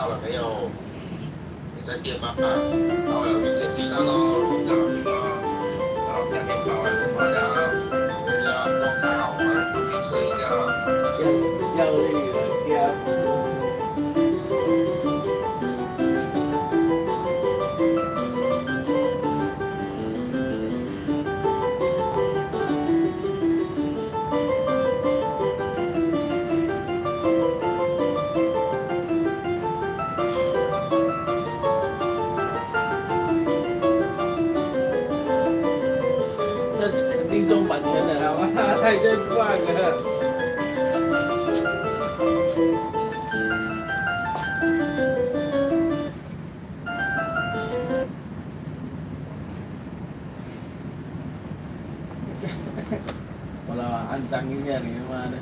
到了没有？你在店吗？到了，你先进来喽，然后那个，然后带面包来不买呀？呀，状态好吗？出去吃一下。焦虑了，焦。那肯定中版权的好吗？太真放了。我老按张一下你他妈的。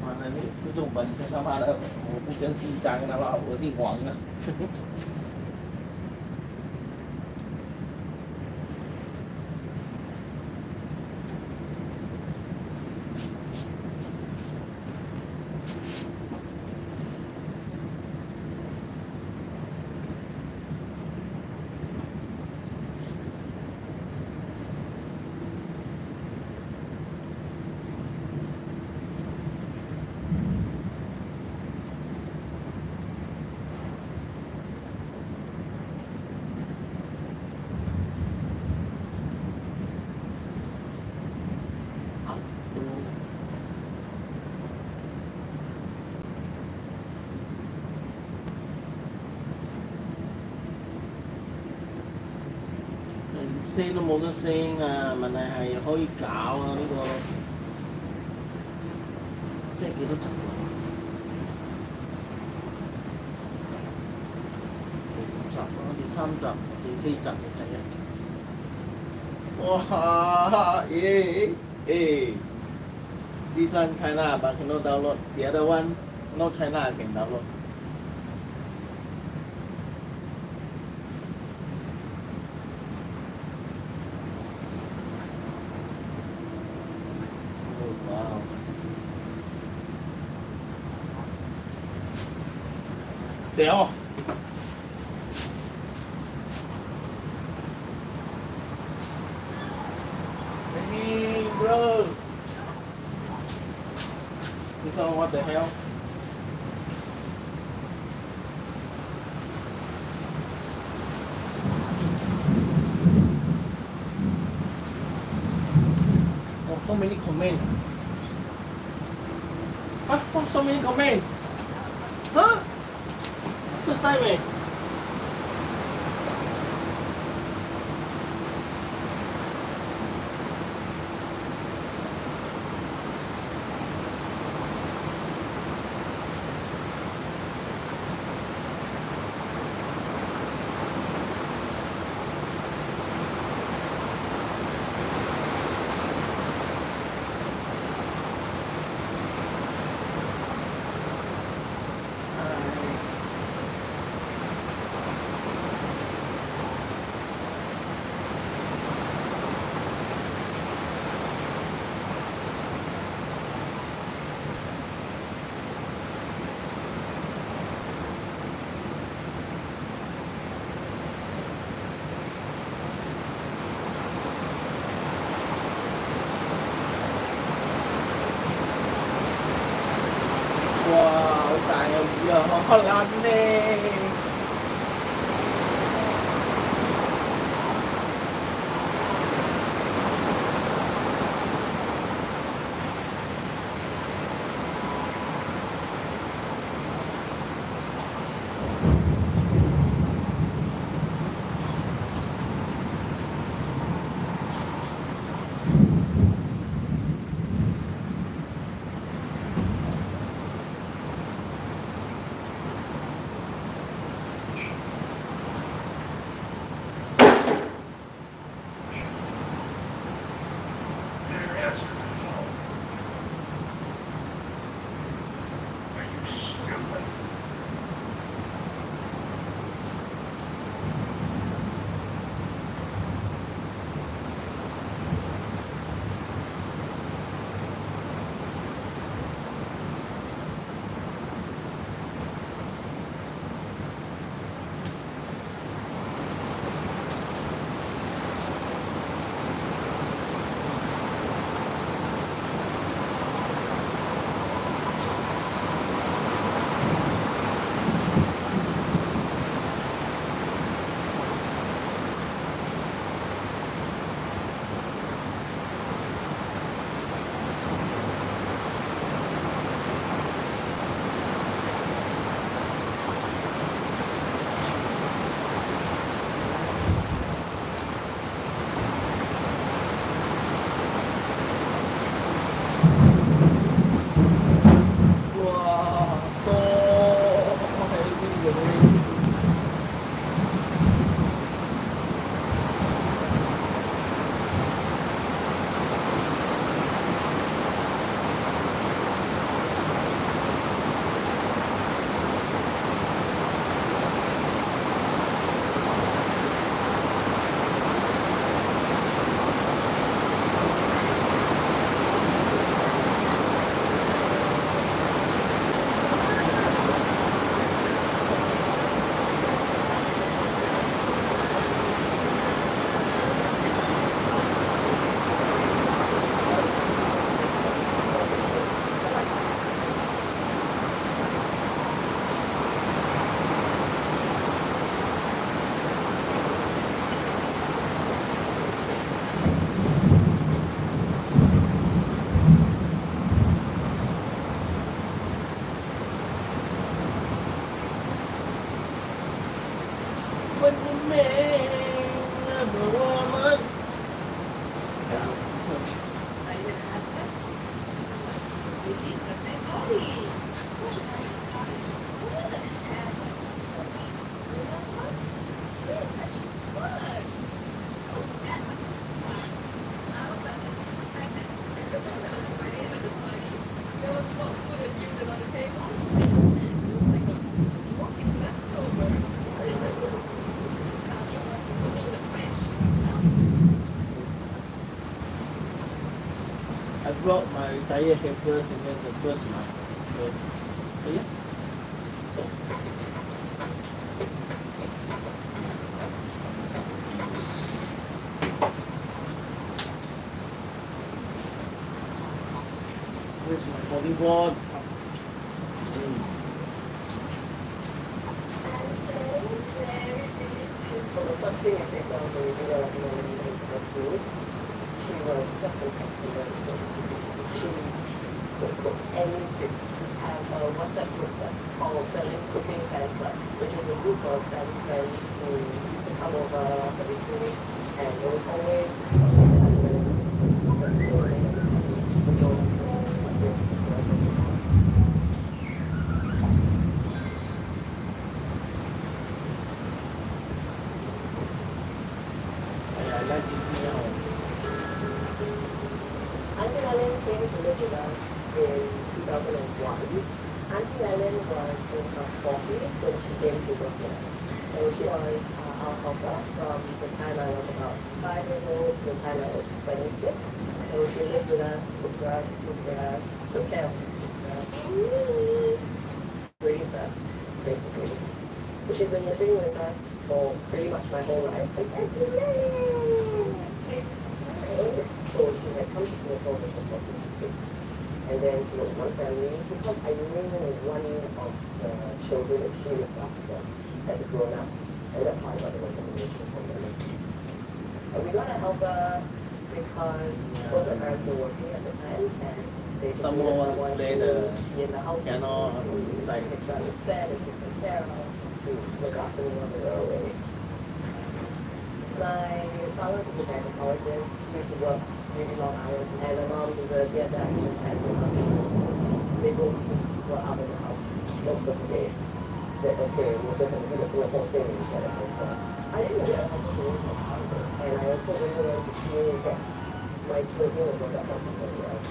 妈的，这种本他妈的，我不跟姓张的话，我姓黄啊。聲都冇得聲啊！問題係可以搞啊呢、個，即係幾多集啊？第5集咯，第3集、第4集嚟睇啊！哇！This one China but cannot download. The other one not China can download. Wow. Đéo. Hey, bro. This one what the hell? Oh, so many comments. Huh? Oh, so many comments. Huh? First time eh? Wow, tài giờ họ lăn nè. I brought my tire helper and then the first line. So yeah. Where's my body board? So the first thing I did when we did our food, she was just in she would cook anything. Have a WhatsApp group that's called Berlin Cooking Fan Club, which is a group of Berlin friends who used to come over every 2 weeks, and there was always I like this meal. Auntie Ellen came to live with us in 2001. Auntie Ellen was in her 40s when she came to work with us. And she was our helper from the time I was about 5 years old to the time I was 26. So she lived with us, cooked for us, took care of us, raised us, basically. So she's been living with us for pretty much my whole life. So she had come to Singapore with the 46. And then she was one family because I knew one of the children that she looked after as a grown up. And that's how I got the recommendation from them. And we got a helper because both the parents were working at the time and they Someone want to play the in the house piano on the side. make sure I was fed and taken care of to look after me when they were away. My father was a gynecologist, he used to work really long hours, and my mom was a dietitian and they both were out of the house most of the day. Said, okay, we're just going to do the Singapore thing instead of Hong. I didn't really have to do it, and I also really wanted to see that my children would look up on something else.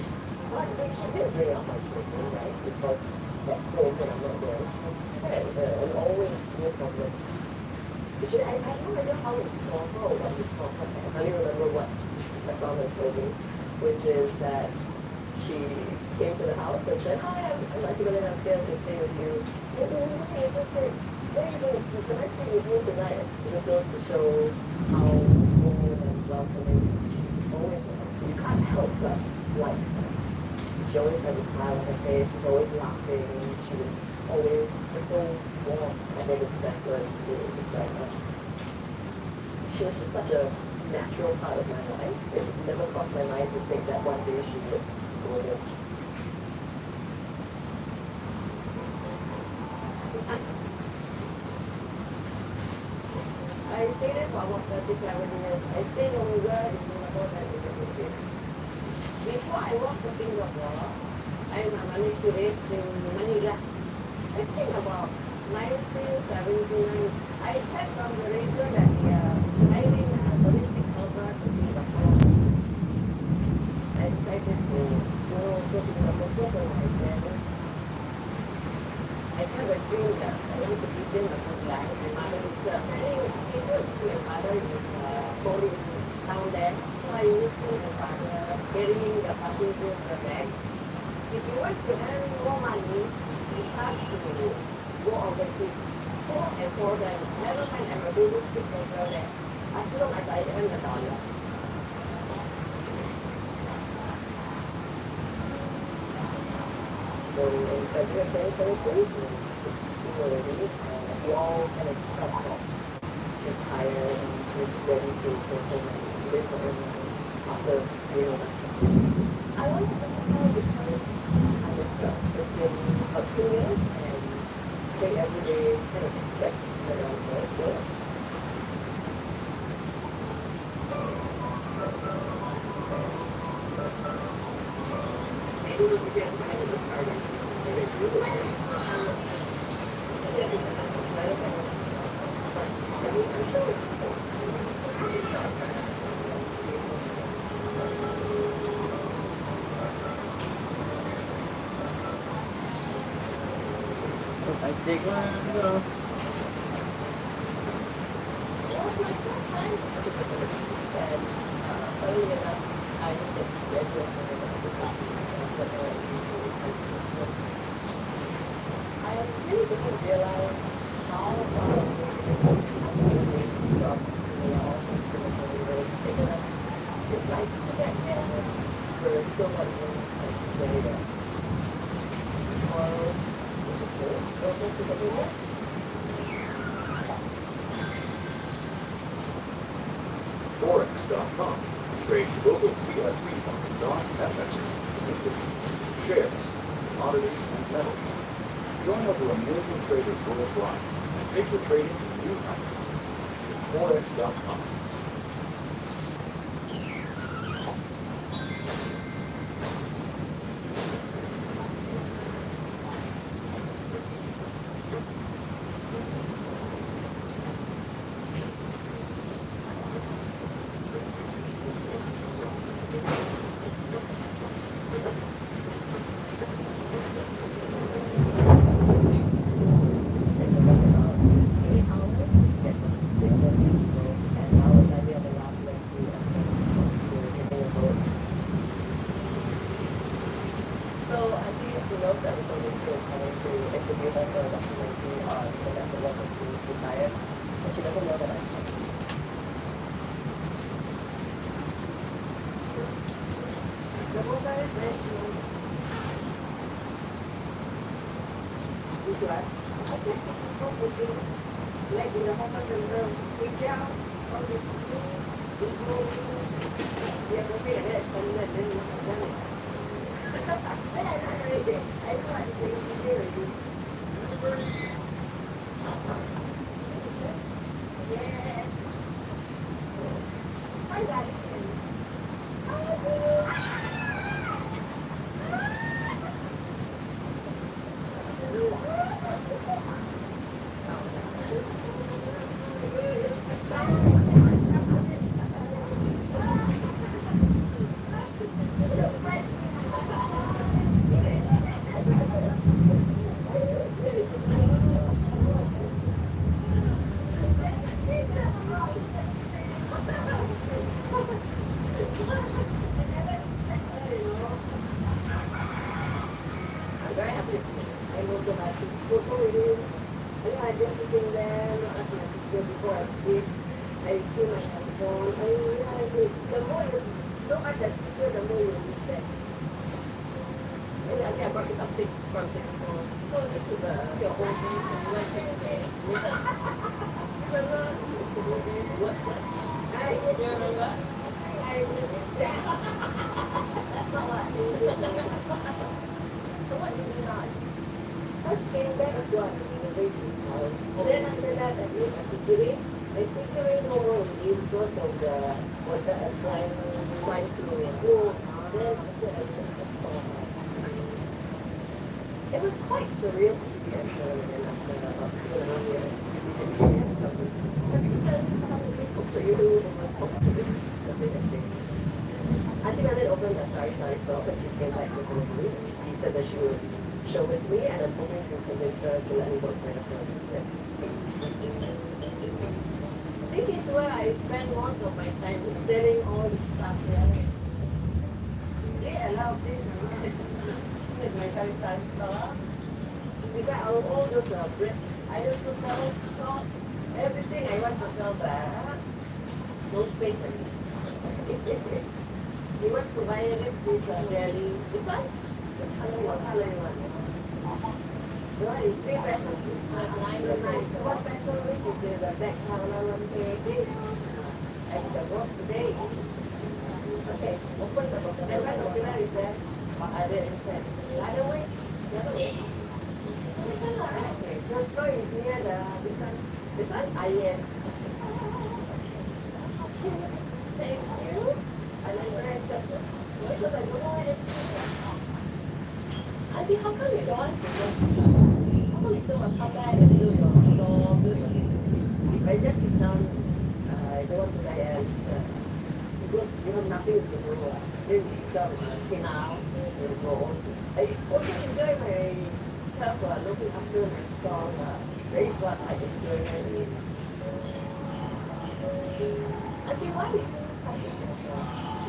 But she did bring up my children, right? Because at home when I'm not there, and always no problem. Actually, I don't remember how it saw her or what it saw her as. I only remember what my mom told me, which is that she came to the house and said, hi, I'd like to go downstairs and stay with you. And then she just said, where are you going to sleep? Can I stay with you tonight? It just goes to show how warm and welcoming always was. You can't help but like her. She always had a smile on her face, she was always laughing, she was always so warm. I think it's the best word to describe her. She was just such a natural part of my life. It never crossed my mind to think that one day she would go there. I stayed there for about 37 years. I stayed longer in Singapore than in the Philippines. Before I walked to Singapore, I managed to raise in Manila. I think about 1979. I checked on the radio that they are hiring a holistic helper to Singapore. I decided to go to Singapore first and my parents. I have a dream that I want to begin a good life. My mother is selling seafood. My father is holding down there. So I used to my father carrying the passengers bag. If you want to earn more money, you have to go overseas. And for them, never mind I'm a business people there. As long as I earn a dollar. So in February 2022, we all kind of cut off. Just hired and just ready to go home and live forever after doing that. I wanted to know because I was it's been about 2 years and I think every day kind of expect that I was going to do it. Maybe we could get kind of a target. I take one, you know. It was my first time. And early enough, I didn't get to graduate from the I really didn't realize how it's like to get there, but it's still not even like very there. Tomorrow, open to the new Forex.com. Trade global CFD markets on FX, indices, shares, commodities, and metals. Join over 1 million traders worldwide and take your trading to new heights with Forex.com.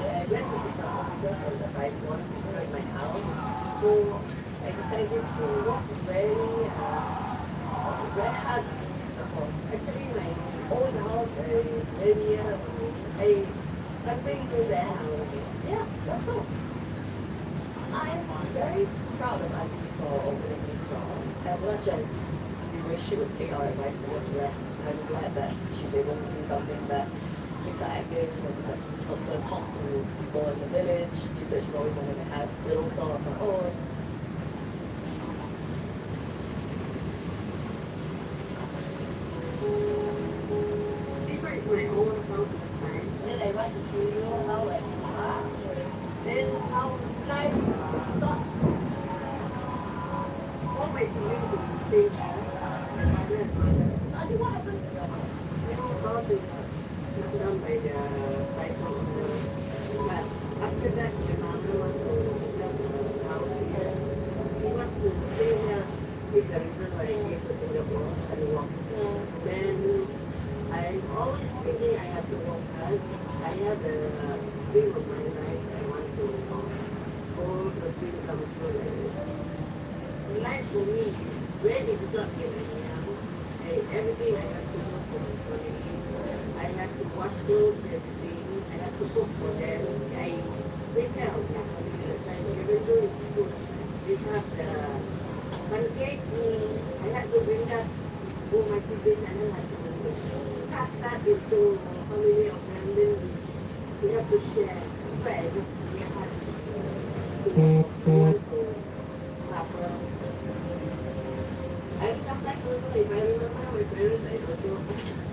I went to sit down because of the right one in my house. So I decided to walk very hard. Actually, my old house is very near. I'm bringing to the house. Yeah, let's go. I'm very proud of Auntie for opening this song. As much as we wish she would take our advice and just rest, I'm glad that she's able to do something that keeps her active and that helps her talk to people in the village. She said she's always wanted to have a little stall of her own. This one is my own house this time. Then I want to show you how I then how life got all my siblings in the same house. My father and mother. So I think what happened to your house? My whole house is knocked down by the typhoon. But after that, my mother wants to build a house here. She wants to stay here. Is the reason why I came to Singapore and work. Then I'm always thinking I have to work hard. I have a dream of my life. I want to go to school, come true. Life for me is very difficult when I'm young. Everything I have to do for my family. I have to wash clothes, everything. I have to cook for them. I take care of my family. Even though in school, we have the pancake. I have to bring that to my siblings and I have to cut that into family of them. We have to share. So I don't have to and sometimes also if I remember my parents, I also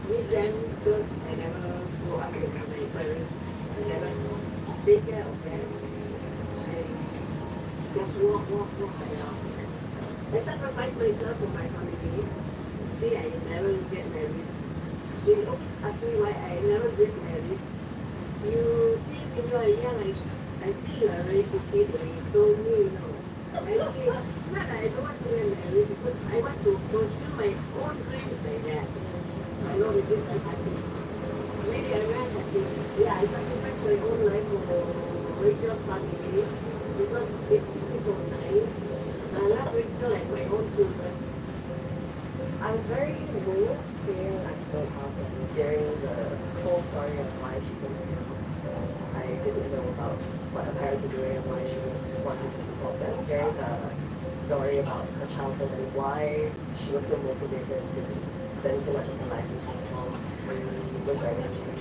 miss them because I never go out with my parents. I never take care of them. I just walk around. I sacrifice myself for my family. See, I never get married. They always ask me why I never get married. You see, when you are young, I think you are very picky when you told me, you know. I say, it's not that I don't want to get married because I want to pursue my own dreams like that. I know it is happy. Maybe I'm very happy. Yeah, I sacrificed my own life for Rachel's family because it seems so nice. I love Rachel like my own children. I was very moved seeing Auntie's house and hearing the full story of why she came to Singapore. I didn't know about what her parents were doing and why she was wanting to support them. Hearing the story about her childhood and why she was so motivated to spend so much of her life in Singapore was very interesting.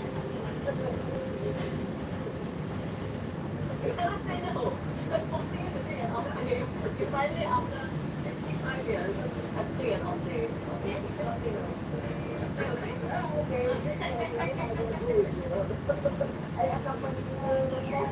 I know. But for me to take an off day, you finally after 65 years have to take an off day. Okay? You cannot stay away. Stay away? Oh, okay. I will do it. I accompany you.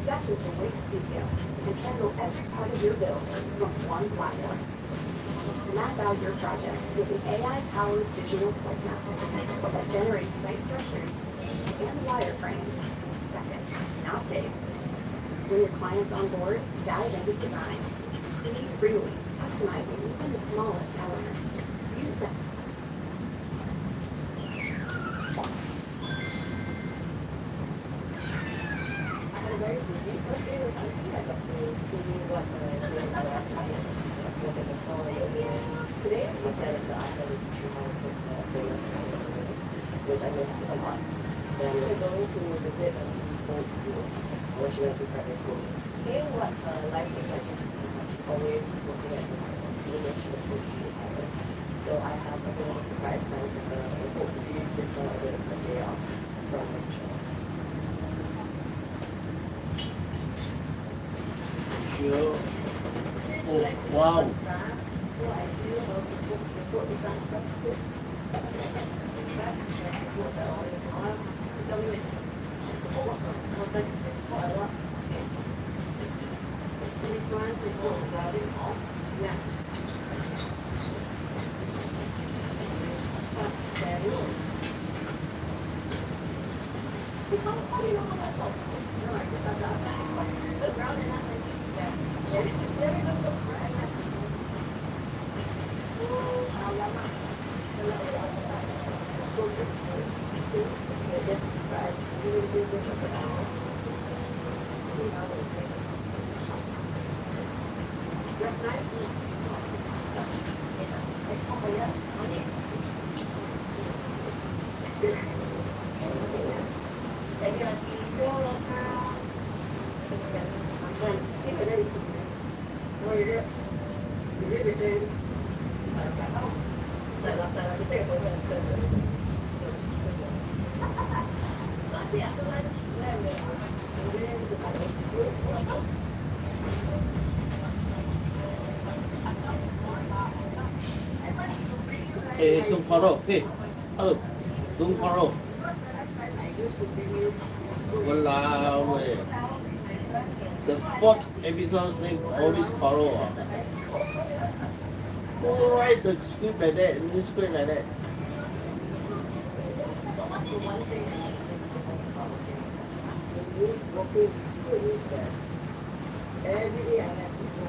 Step into Wix Studio and handle every part of your build from one platform. Map out your project with an AI-powered visual site map that generates site structures and wireframes in seconds, not days. When your client's on board, dive into design. Be freely, customizing even the smallest element. Use that. Very busy first day with Auntie. I got to see what look at the story. Today I looked at is the Asa Literature Hall famous which I miss a lot. Then we're going to visit Auntie's old school when she went to private school. Seeing what life is like in Singapore, she's always working at this school when she was supposed to be a pilot. So I have a little surprise plan for her and hopefully give her a bit of a day off from lecture. Sure. Oh, wow. Yeah. How do you know how much salt? No, I just found out. The brown and not like that. There we go. Last night, Tung Paro, hello, Tung Paro. Walao, the fourth episode name always Paro. Who write the script like that, the script like that? Every day I have to go.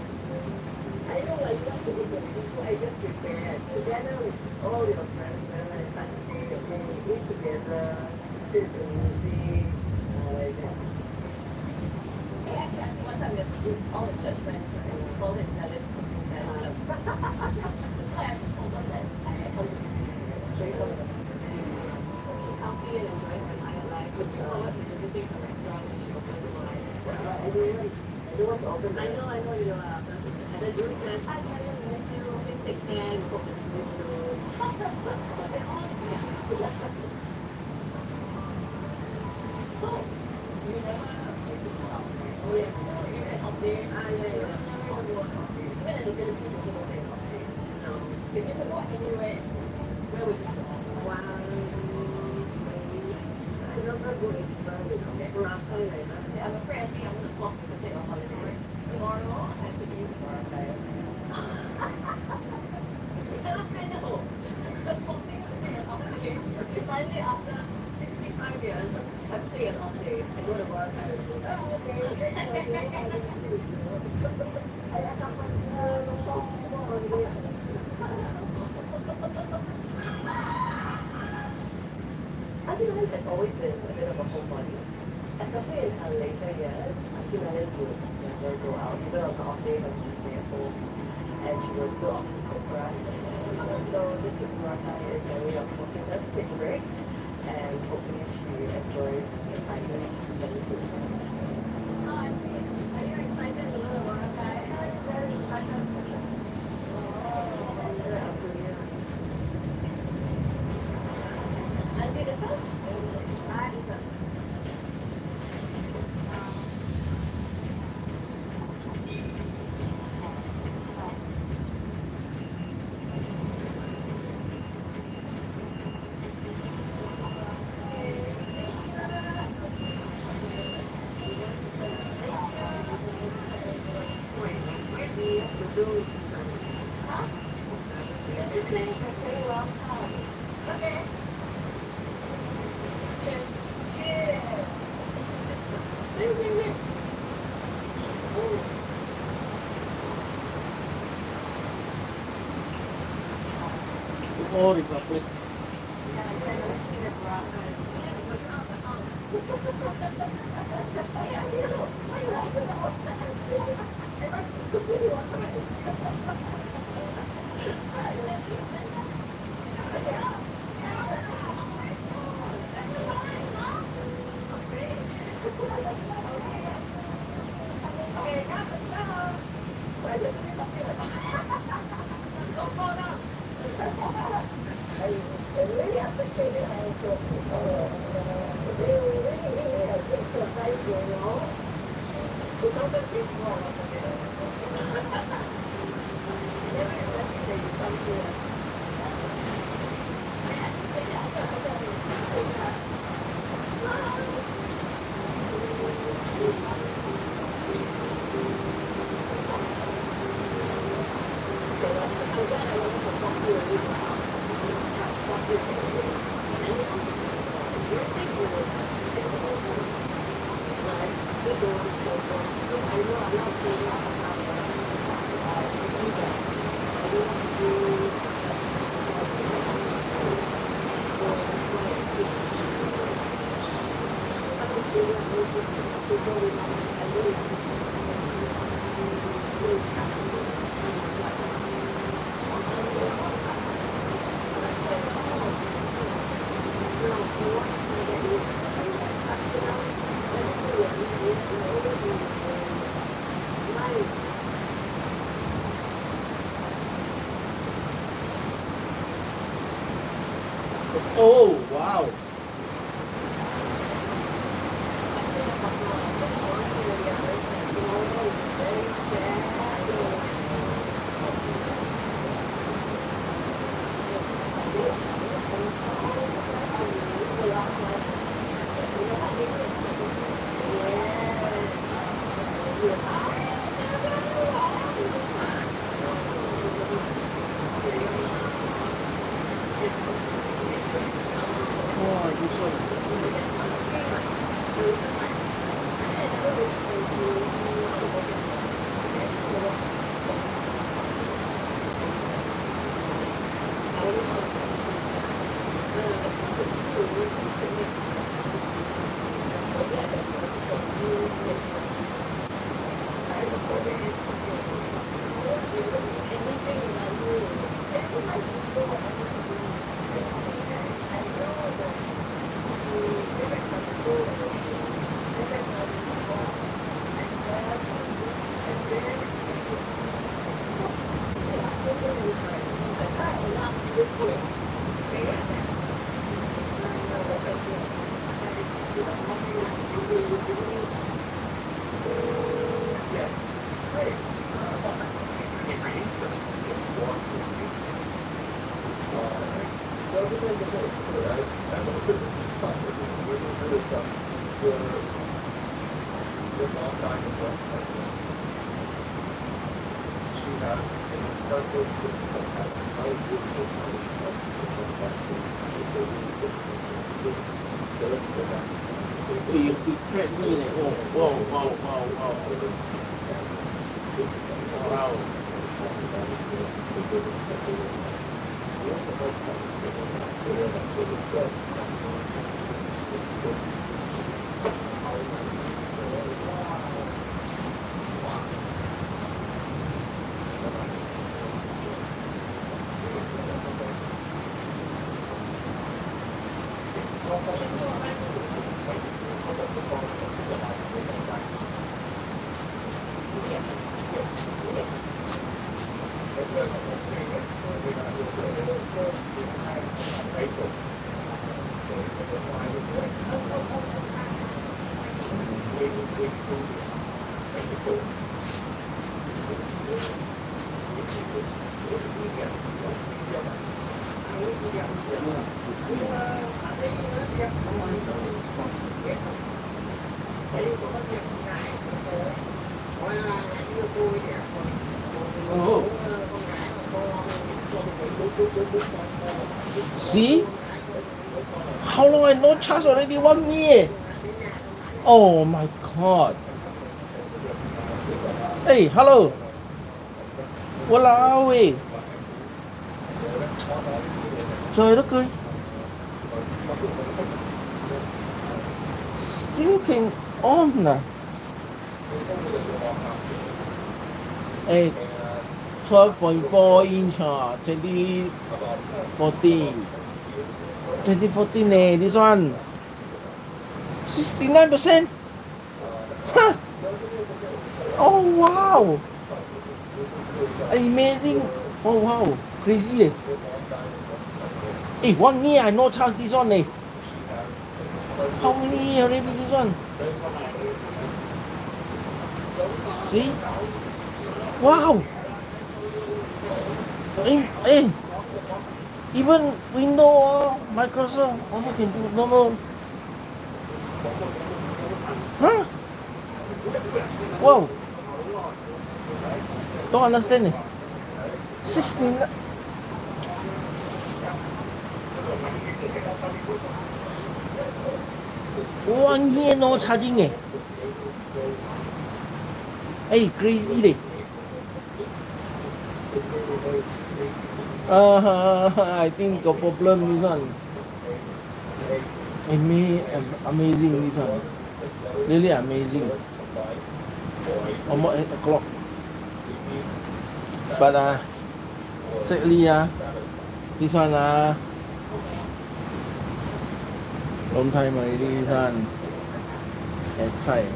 I know I want to go to the so I just prepare together with all your friends and Sunday, and then we eat together, listen to music, like that. Actually, I think one time we have to do all the church friends and we call it Italians. So I actually told them that I come to show you some of the she's healthy and enjoying her entire life. Looking forward to visiting the restaurant and she opens the wine. I don't want to open. I know you know. And then Julie says, "Hi, I miss you. Please take care. We hope to see you soon." So, you never used to go out there. Oh yeah, you went out there. Yeah. Even in the Philippines, also don't take out there. No. If you could go anywhere, where would you go? One place. I don't know go anywhere. Boracay, right? Yeah, I'm afraid I think I'm gonna force you to take a holiday. Tomorrow, I have to be in Boracay. Finally, after 65 years, I'm staying all day. I go to Boracay. I think life has always been a bit of a homebody, especially in her later years. I think I would never go out, even on the off days I would just stay at home, and she would still often cook for us. So this trip to Boracay is a way of forcing her to take a break, and hopefully she enjoys the time that she's spending with her. Are you excited to go to Boracay? I'm very excited. Auntie, this one? This one. All Republic. Oh, wow. Wow, you saw. You tricked me like, oh, whoa, whoa, whoa, whoa. Wow. Oh. See? How long I no charge already? 1 year. Oh my god. Hey, hello. Walao ơi. Trời đất ơi. Still can on à. Hey, 12.4 inch 2014. 2014 this one. 69%. Huh. Oh wow. Amazing. Oh wow. Crazy. Hey, 1 year I no charge this one. How many years already this one? See? Wow. Hey. Even Windows, Microsoft, also can do. No. Huh? Wow. Don't understand it. 69. One year no charging Hey, crazy day. I think got problem this one. Amazing this one. Really amazing. Almost 8 o'clock. But sadly this one long time already this one. Try.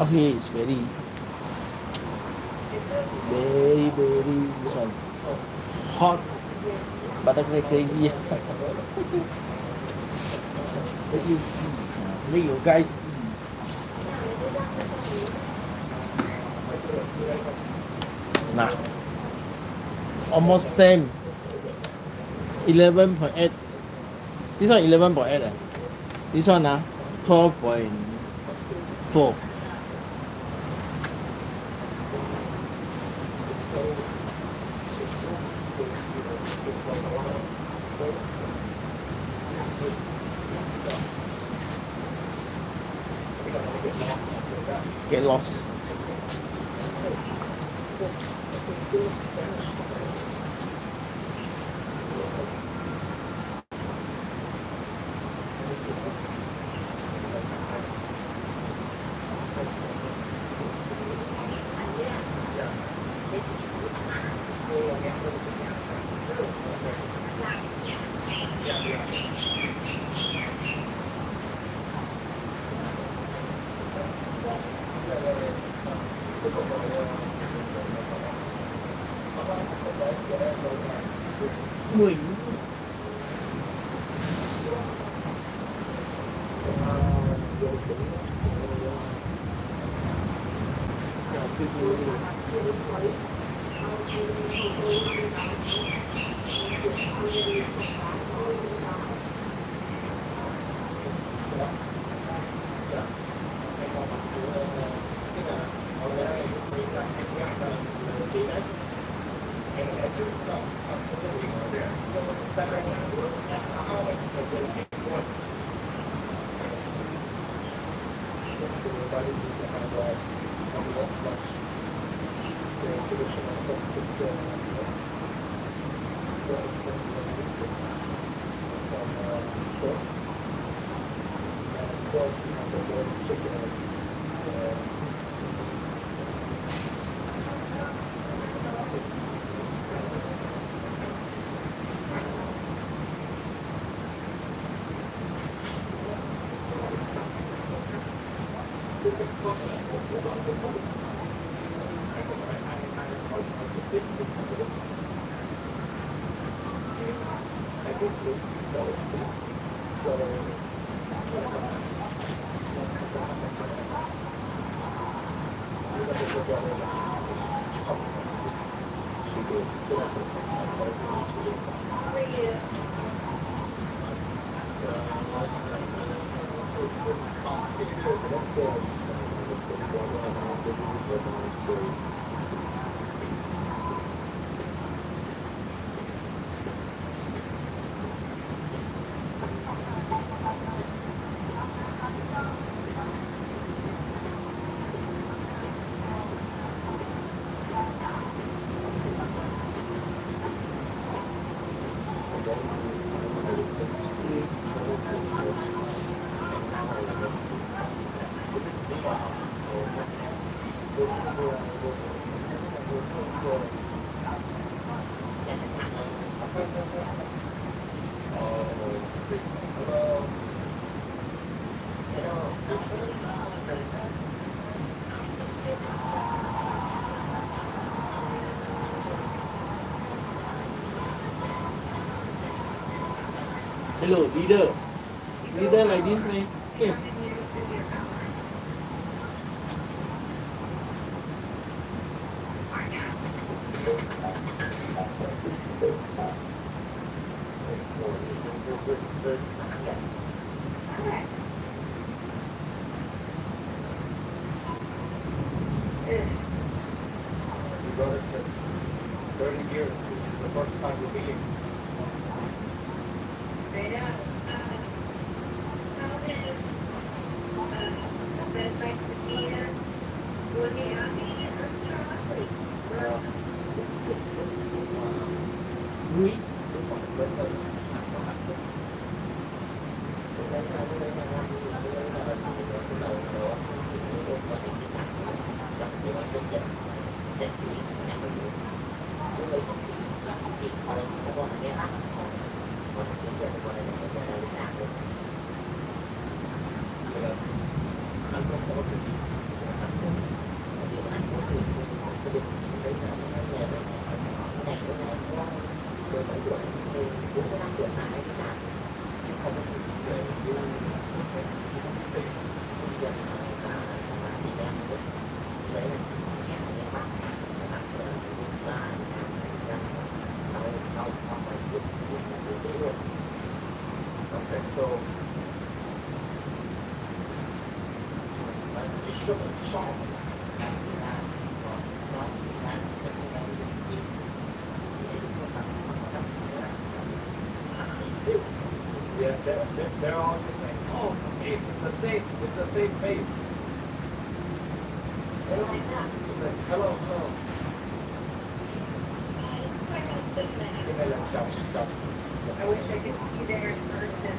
Up here is very this one hot, but very crazy. Let you see, let you guys see. Nah, almost same. 11.8. This one 11.8. This one 12.4. Get lost. Hello, leader. Leader like this, man. Okay. You got it, 30 years. This is the first time we're meeting. It's nice to see you. Was he happy or Charlie? Oui. Okay, so you should have solved yeah, they're all just saying, oh, it's the same face. It's like, hello. Stop. I wish I could be there in person.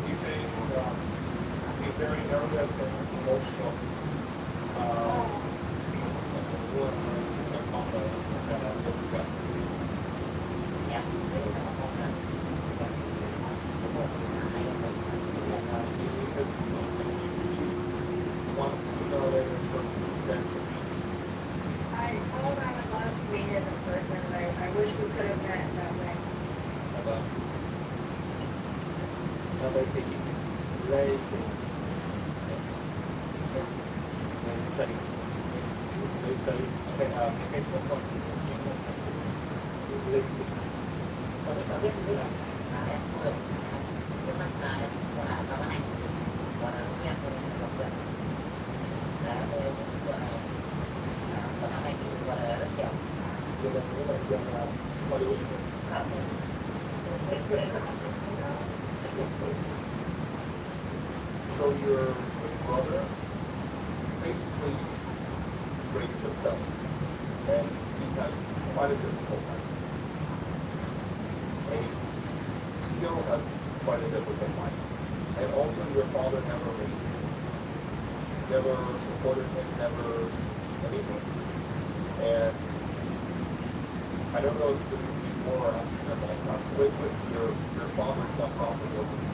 He's saying he's very nervous and emotional. He says he wants sooner or later for them to meet. I told him I would love to meet him in person, but I wish we could have met that way. Basically, raising So your brother basically raised himself, and he's had quite a difficult life. And he still has quite a difficult life. And also your father never raised him, never supported him, never anything. And I don't know if this is before or after your mom passed away, but your father jumped off the building.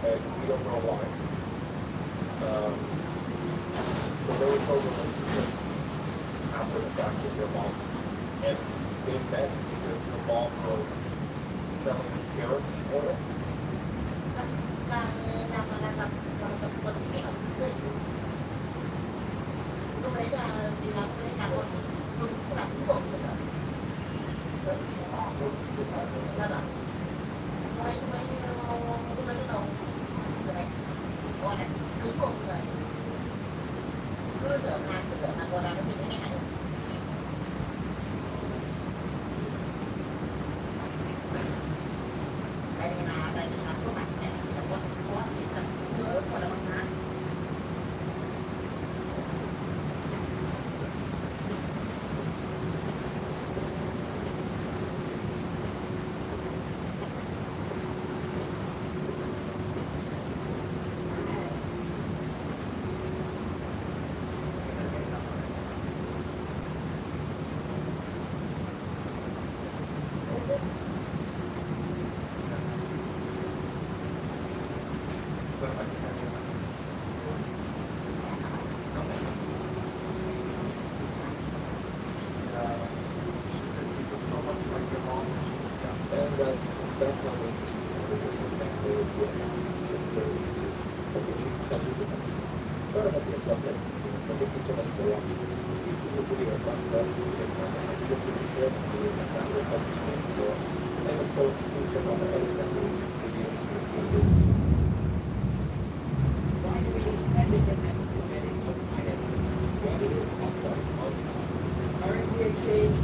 And we don't know why. So there was no relationship after the fact with your mom. And they met because your mom was selling kerosene oil. She said you look so much like your mom. And that's how we see sorry about the problem. Thank you so much for watching. Please give the video a thumbs up, and share the video with family, and of course, please check out the other videos.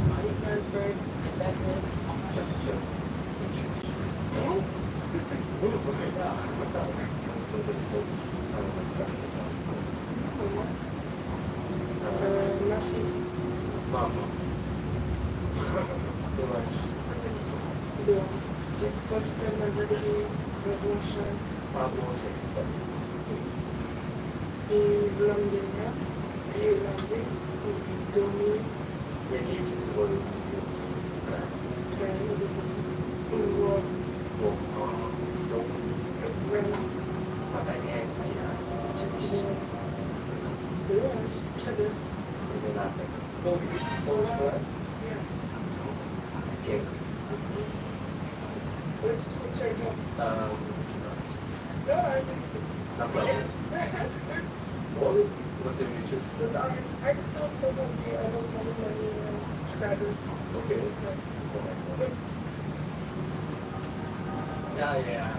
Money transfer, investment. Mama. Irlandia, Domi, Jakieś swoje Atencja. Oczywiście. Dodatek. Polsce. Pięknie. Naprawdę. What's your YouTube? Okay. Yeah.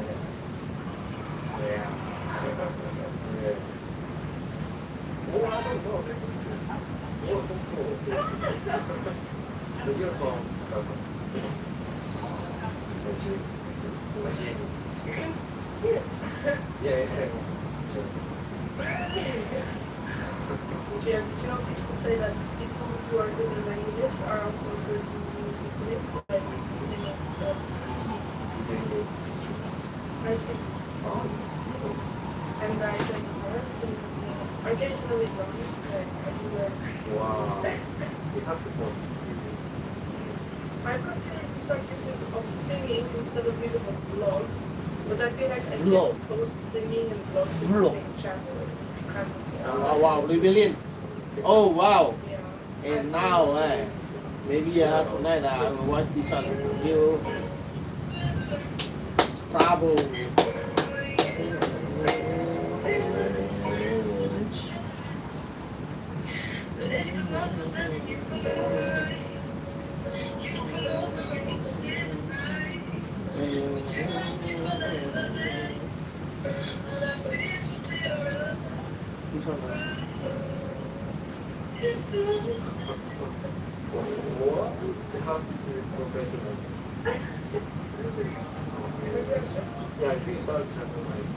Oh, I don't know. Oh, so cool. So you're from machine. Yeah. Yeah, but you know, people say that people who are good in languages are also good in music, like singing. I think, and I play guitar, and occasionally drums, like everywhere. Wow. You have to post videos. I've considered to start YouTube of singing instead of video of vlogs, but I feel like I Vlog. can't post singing and vlogs in the Vlog. same channel. Kind of, Oh wow, rebellion. Oh wow. yeah. And now, maybe tonight I will watch this one. New Trouble. This one. What? How to do it professional? Yeah, if you start channel like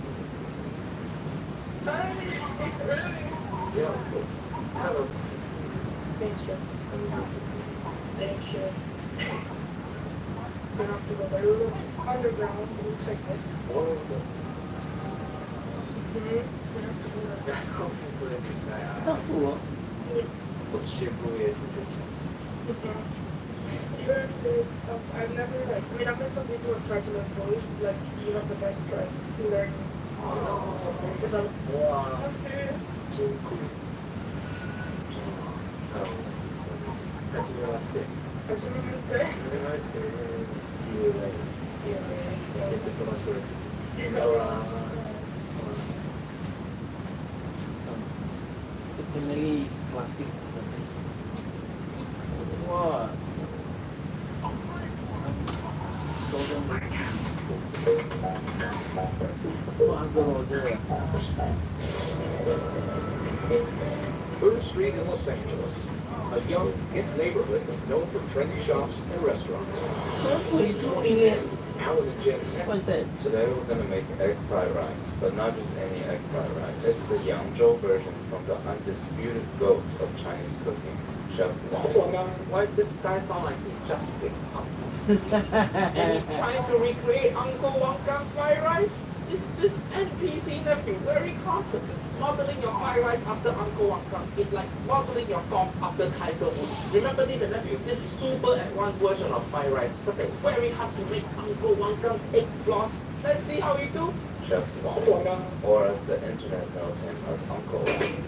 yeah, cool. Hello. Thank you. Thank you. You have to go very low underground to check it. Oh, that's You have to go there. that's complicated. That's cool. Potrzebuję dużo czasu. Seriously, I've never like, I mean, I've met some people who try to learn Polish, but like, you have the best like, to learn, develop. Wow. I'm serious. Dziękuję. That's your last day. I should really say. Very nice day. See you later. Yeah. Thank you so much for Definitely is classic. What? Uncle Roger. Third Street in Los Angeles, a young, hip neighborhood known for trendy shops and restaurants. What are you doing here? Alan and Jen Sam. What's that? Today we're gonna make egg fried rice, but not just any egg fried rice. It's the Yangzhou version from the undisputed goat of Chinese cooking, Chef Wang. Why this guy sound like he just picked up from sleep? And he trying to recreate Uncle Wang Kang fried rice? Is this NPC nephew very confident? Modeling your fried rice after Uncle Wang Kang. It's like modeling your golf after Tiger Woods. Remember this nephew? This super advanced version of fried rice, but they're very hard to make Uncle Wang Kang egg floss. Let's see how you do. Chef Wang, or as the internet knows him as Uncle Wang.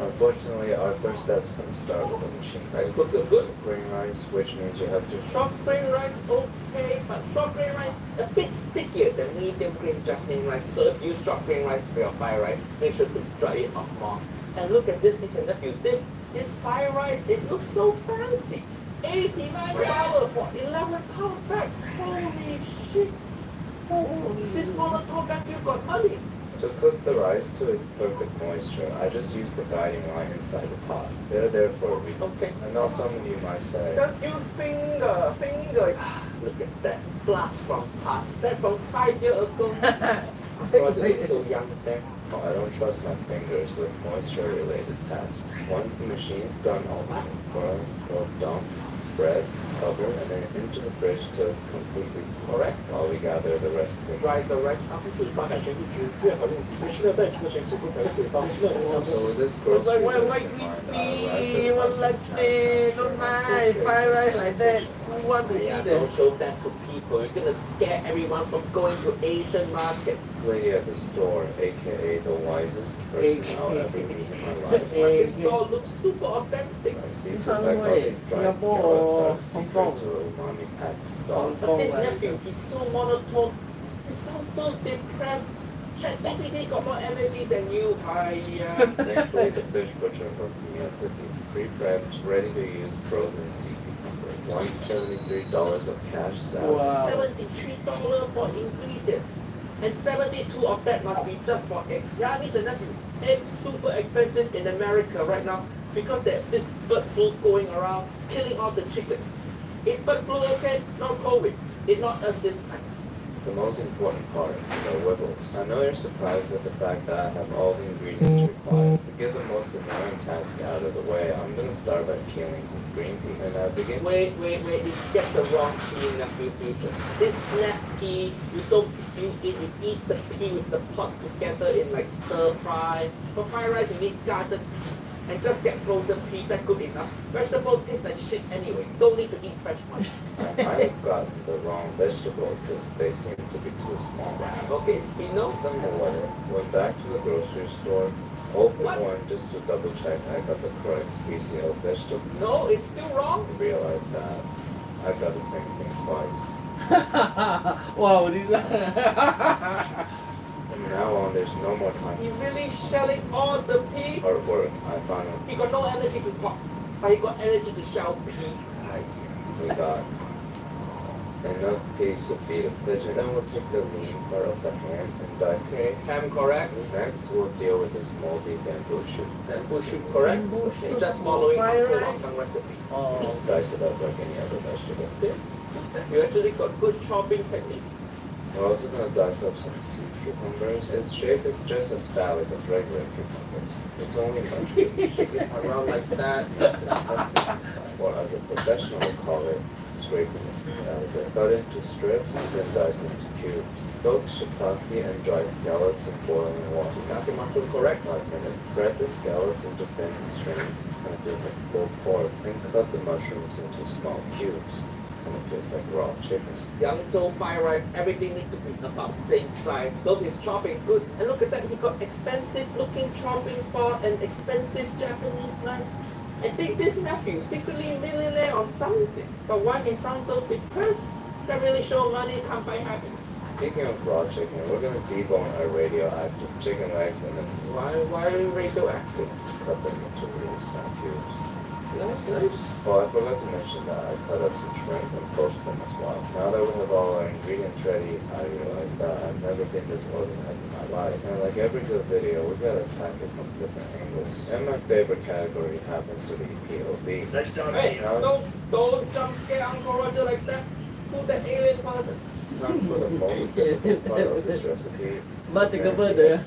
Unfortunately, our first step is going to start with a machine. Let's cook the good. Grain rice, which means you have to Short grain rice, okay, but short grain rice a bit stickier than medium grain jasmine rice. So if you use short grain rice for your fried rice, make sure to dry it off more. And look at this, niece and nephew. This fried rice, it looks so fancy. $89 for 11-pound bag. Holy shit! This monotone nephew got money. To cook the rice to its perfect moisture, I just use the guiding line inside the pot. They're there for a reason. Okay. I know some of you might say, Just use finger. Look at that blast from past. That's from 5 years ago. Why do you look so young there? oh, I don't trust my fingers with moisture-related tasks. Once the machine's done all the for us, we'll dump, spread, cover, and then into the fridge till it's completely correct while we gather the rest of it. Dry the rice after 发展成一支越好用不需要再次全师傅调水方式 So with this grocery Why list in mind, creepy? What like that? Don't mind. Fried rice like that. Who want to Yeah, eat don't it? show that to people. You're gonna scare everyone from going to Asian market. This lady at the store, aka the wisest person I'll ever meet in my life. This store looks super authentic. I see This from one back all where? these dried Singapore scallops or are Hong Kong? secret to umami packed stock. Hong But Kong, this right? nephew, he's so monotone. He sounds so depressed. ChatGPT got more energy than you, hiya. Thankfully, the fish butcher hooked me up with these pre-prepped, ready-to-use frozen sea cucumbers. $173 of cash salad. Wow. $73 for ingredients. And 72 of that must be just for egg. Yeah, niece and nephew, eggs super expensive in America right now because there's this bird flu going around, killing all the chicken. Is bird flu okay? Not COVID. It's not us this time. The most important part, the wibbles. I know you're surprised at the fact that I have all the ingredients required. To get the most annoying task out of the way, I'm going to start by peeling these green peas. And I begin... Wait, you get the wrong pea in nephew future. This snap pea, you don't peel it, you eat the pea with the pot together in like stir fry. For fried rice, you need garden pea. And just get frozen pea, that's good enough. Vegetable tastes like shit anyway. Don't need to eat fresh one. I might have gotten the wrong vegetable because they seem to be too small. Okay, we know. Then what? Went back to the grocery store, opened What? one just to double check I got the correct species of vegetable. No, it's still wrong. And realized that I got the same thing twice. Wow, this From now on, there's no more time. He really shelling all the pea. Hard work. I finally He got no energy to talk, but he got energy to shell pea. we got enough peas to feed a pigeon. Then we'll take the lean part of the ham and dice Okay, it. ham correct. Next, we'll deal with this moldy bamboo shoot. Bamboo shoot correct. Bamboo Okay, shoot just for following fried Uncle rice? Longkang recipe. Oh. Just dice it up like any other vegetable. Okay, you actually got good chopping technique. We're also going to dice up some sea cucumbers. Its shape is just as phallic as regular cucumbers. It's only much bigger. Around like that. Or as a professional would call it, scraping it out of it. Cut into strips, then dice into cubes. Soak shiitake and dried scallops in boiling water. Nothing mushroom correct. 5 minutes. Spread the scallops into thin strings, kind of feels like pulled pork. Then cut the mushrooms into small cubes. Kind of feels like raw chicken. Yangzhou fried rice, everything needs to be about same size. So he's chopping good. And look at that, he got expensive looking chopping board and expensive Japanese knife. I think this nephew secretly millionaire or something. But why he sounds so depressed? That really show money can't buy happiness. Speaking of raw chicken, we're going to debone our radioactive chicken legs and then Why radioactive? cut them into really small cubes. Nice. Oh, I forgot to mention that I cut up some shrimp and poached them as well. Now that we have all our ingredients ready, I realized that I've never been this organized in my life. And like every good video, we gotta attack it from different angles. And my favorite category happens to be POV. Nice job. Hey, don't jump scare Uncle Roger like that. Who's the alien person? Time for the most difficult part of this recipe. Macam apa dia?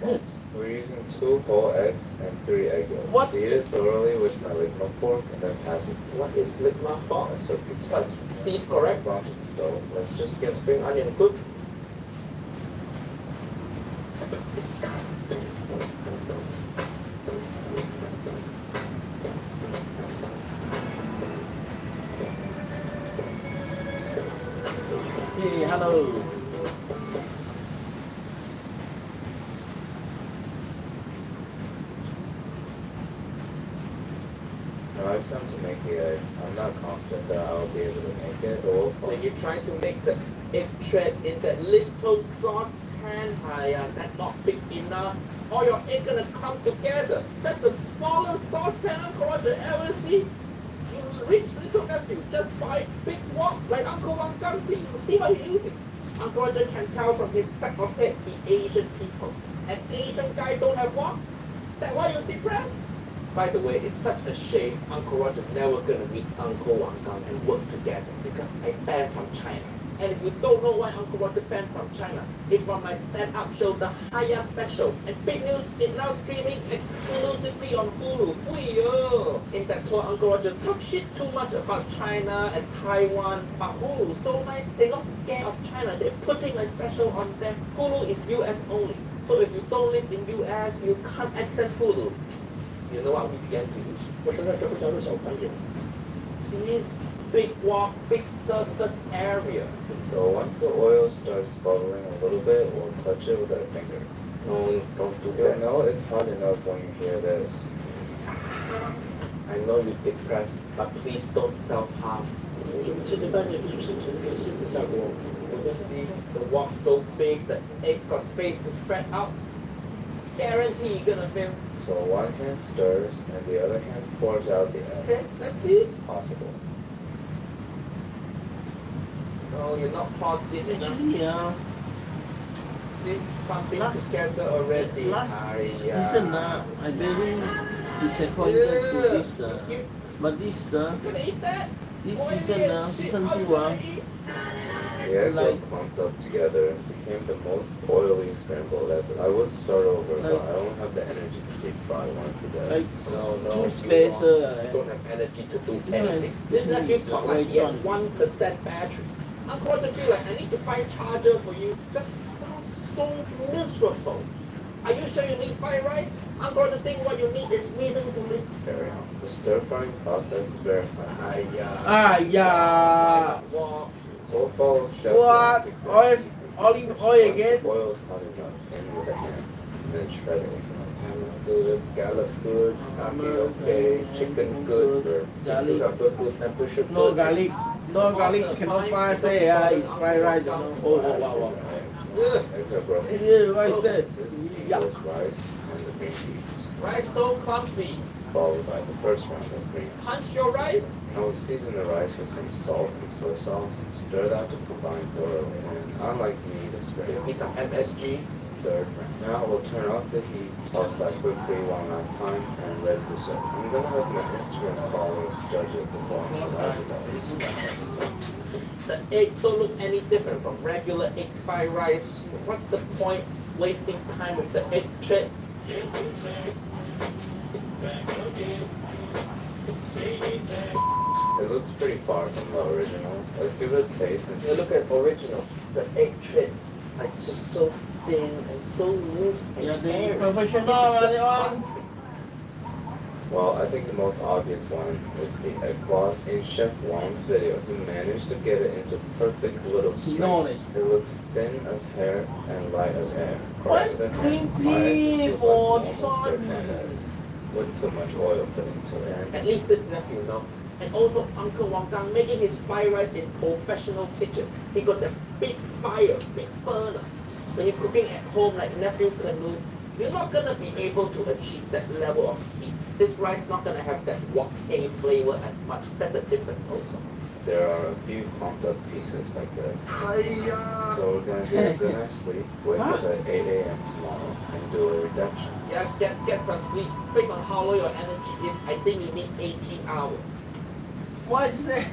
We're using 2 whole eggs and 3 egg yolks. What? Beat it thoroughly with my ligma fork and then pass it What is ligma fork? a circuit But sieve correct. onto the stove. Let's just Get spring onion cooked. Hey, hello. I'm not confident that I'll be able to make it, but we'll When find. you're trying to make the egg thread in that little saucepan, that's not big enough. All your egg gonna come together. That's the smallest saucepan Uncle Roger ever see. You rich little nephew, just buy big wok like Uncle Wang Gam. See what he's using. Uncle Roger can tell from his back of head the Asian people. An Asian guy don't have wok? That's why you're depressed. By the way, it's such a shame Uncle Roger never gonna meet Uncle Wang Gam and work together because I banned from China. And if you don't know why Uncle Roger banned from China, it's from my stand-up show, The Haya Special. And big news, it's now streaming exclusively on Hulu. Fuyo! In that tour, Uncle Roger talk shit too much about China and Taiwan. But Hulu, so nice, they're not scared of China. They're putting a special on them. Hulu is US only. So if you don't live in US, you can't access Hulu. You know what VPN to use? 我现在就会加入小团友。 She's big wok, big surface area. So once the oil starts bubbling a little bit, we'll touch it with our finger. No, don't do You'll that. know it's hot enough when you hear this. I know you're depressed, but please don't self-harm. 其实但也必须形成一个吸子效果。 See, the wok so big, the egg got space to spread out. Guarantee you're gonna fail. So one hand stirs and the other hand pours out the egg. Okay, let's see. It's possible. No, you're not positive enough. Actually, See, pumping last together already. last Aiya. season, I very disappointed to this. You But this gonna eat that? this Boy, season, shit, season how you 2, gonna eat? The eggs all Like- clumped up together and became the most oily scrambled egg. I would start over, but Like- I don't have the energy to deep fry once a day. like No, too you special. don't have energy to do Yeah, anything. this This nephew is talk very like he has John. 1% battery. Uncle Roger feel like I need to find charger for you. Just sounds so miserable. Are you sure you need fried rice? Uncle Roger think what you need is reason to live. Carry on. The stir frying process is very fun. Yeah. Walk. We'll follow Chef What? Wang's exact Oil, secret. olive oil Once again? the oil is hot enough, in with the hand, and then shred it. Good, scallop good, kaki okay, chicken good, Garlic. good, pepper should No good. garlic. No garlic. Cannot fry. Say it's fried rice. You know. Oh, wow. Ugh. Eggs are broken. Yeah, what is that? This Yeah. equals rice and the green peas, Rice so clumpy. followed by the first round of green. Punch your rice. Now we'll season the rice with some salt and soy sauce. Stir that to combine thoroughly, and unlike me, the spray. Give me some MSG. Third round. Now we'll turn off the heat, toss that quickly one last time, and ready to serve. I'm gonna let my Instagram followers judge it before I provide you guys. The egg don't look any different from regular egg fried rice. What's the point wasting time with the egg chip? It looks pretty far from the original. Let's give it a taste and You look at original. The egg chip, like just so thin and so loose and Yeah, the airy. professional This is just one. clumpy. well, I think the most obvious one is the egg gloss. In Chef Wang's video, he managed to get it into perfect little No, strings. It looks thin as hair and light as air. What? Rather than Green hair, I pea actually for like this almost one. their with too much oil put into it. At least this nephew know. And also Uncle Wang Gang making his fried rice in professional kitchen. He got the big fire, big burner. When you're cooking at home like nephew Canoe, you're not gonna be able to achieve that level of heat. This rice not gonna have that wok any flavor as much. That's the difference also. There are a few clumped up pieces like this. So we're gonna get a good night's sleep, wake up at 8 a.m. tomorrow, and do a reduction. Yeah, get some sleep. Based on how low your energy is, I think you need 18 hours. What is that?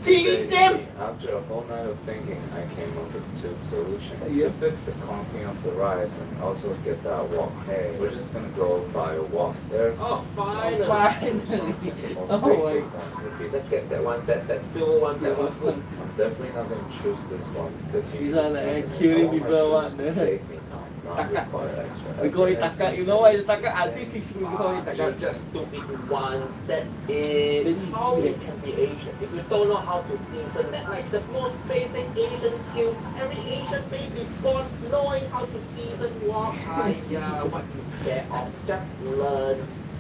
Chili jam. After a whole night of thinking, I came up with two solutions. Yeah. To fix the clumping of the rice and also get that wok. Hey, we're just gonna go buy a wok. There's Oh, finally. Finally. the most Oh, basic my. one would be Let's get that one, that silver one, that one good. I'm definitely not gonna choose this one because you These are like season it. killing I want my people, food what, to the- save me time, not require extra. We call it taka. You know what is taka? This is we call it You taka. just do it once, that is Very how you easy. can be Asian. If you don't know how to season that, like the most basic Asian skill, every Asian baby born knowing how to season wok. What you scared of? Just learn.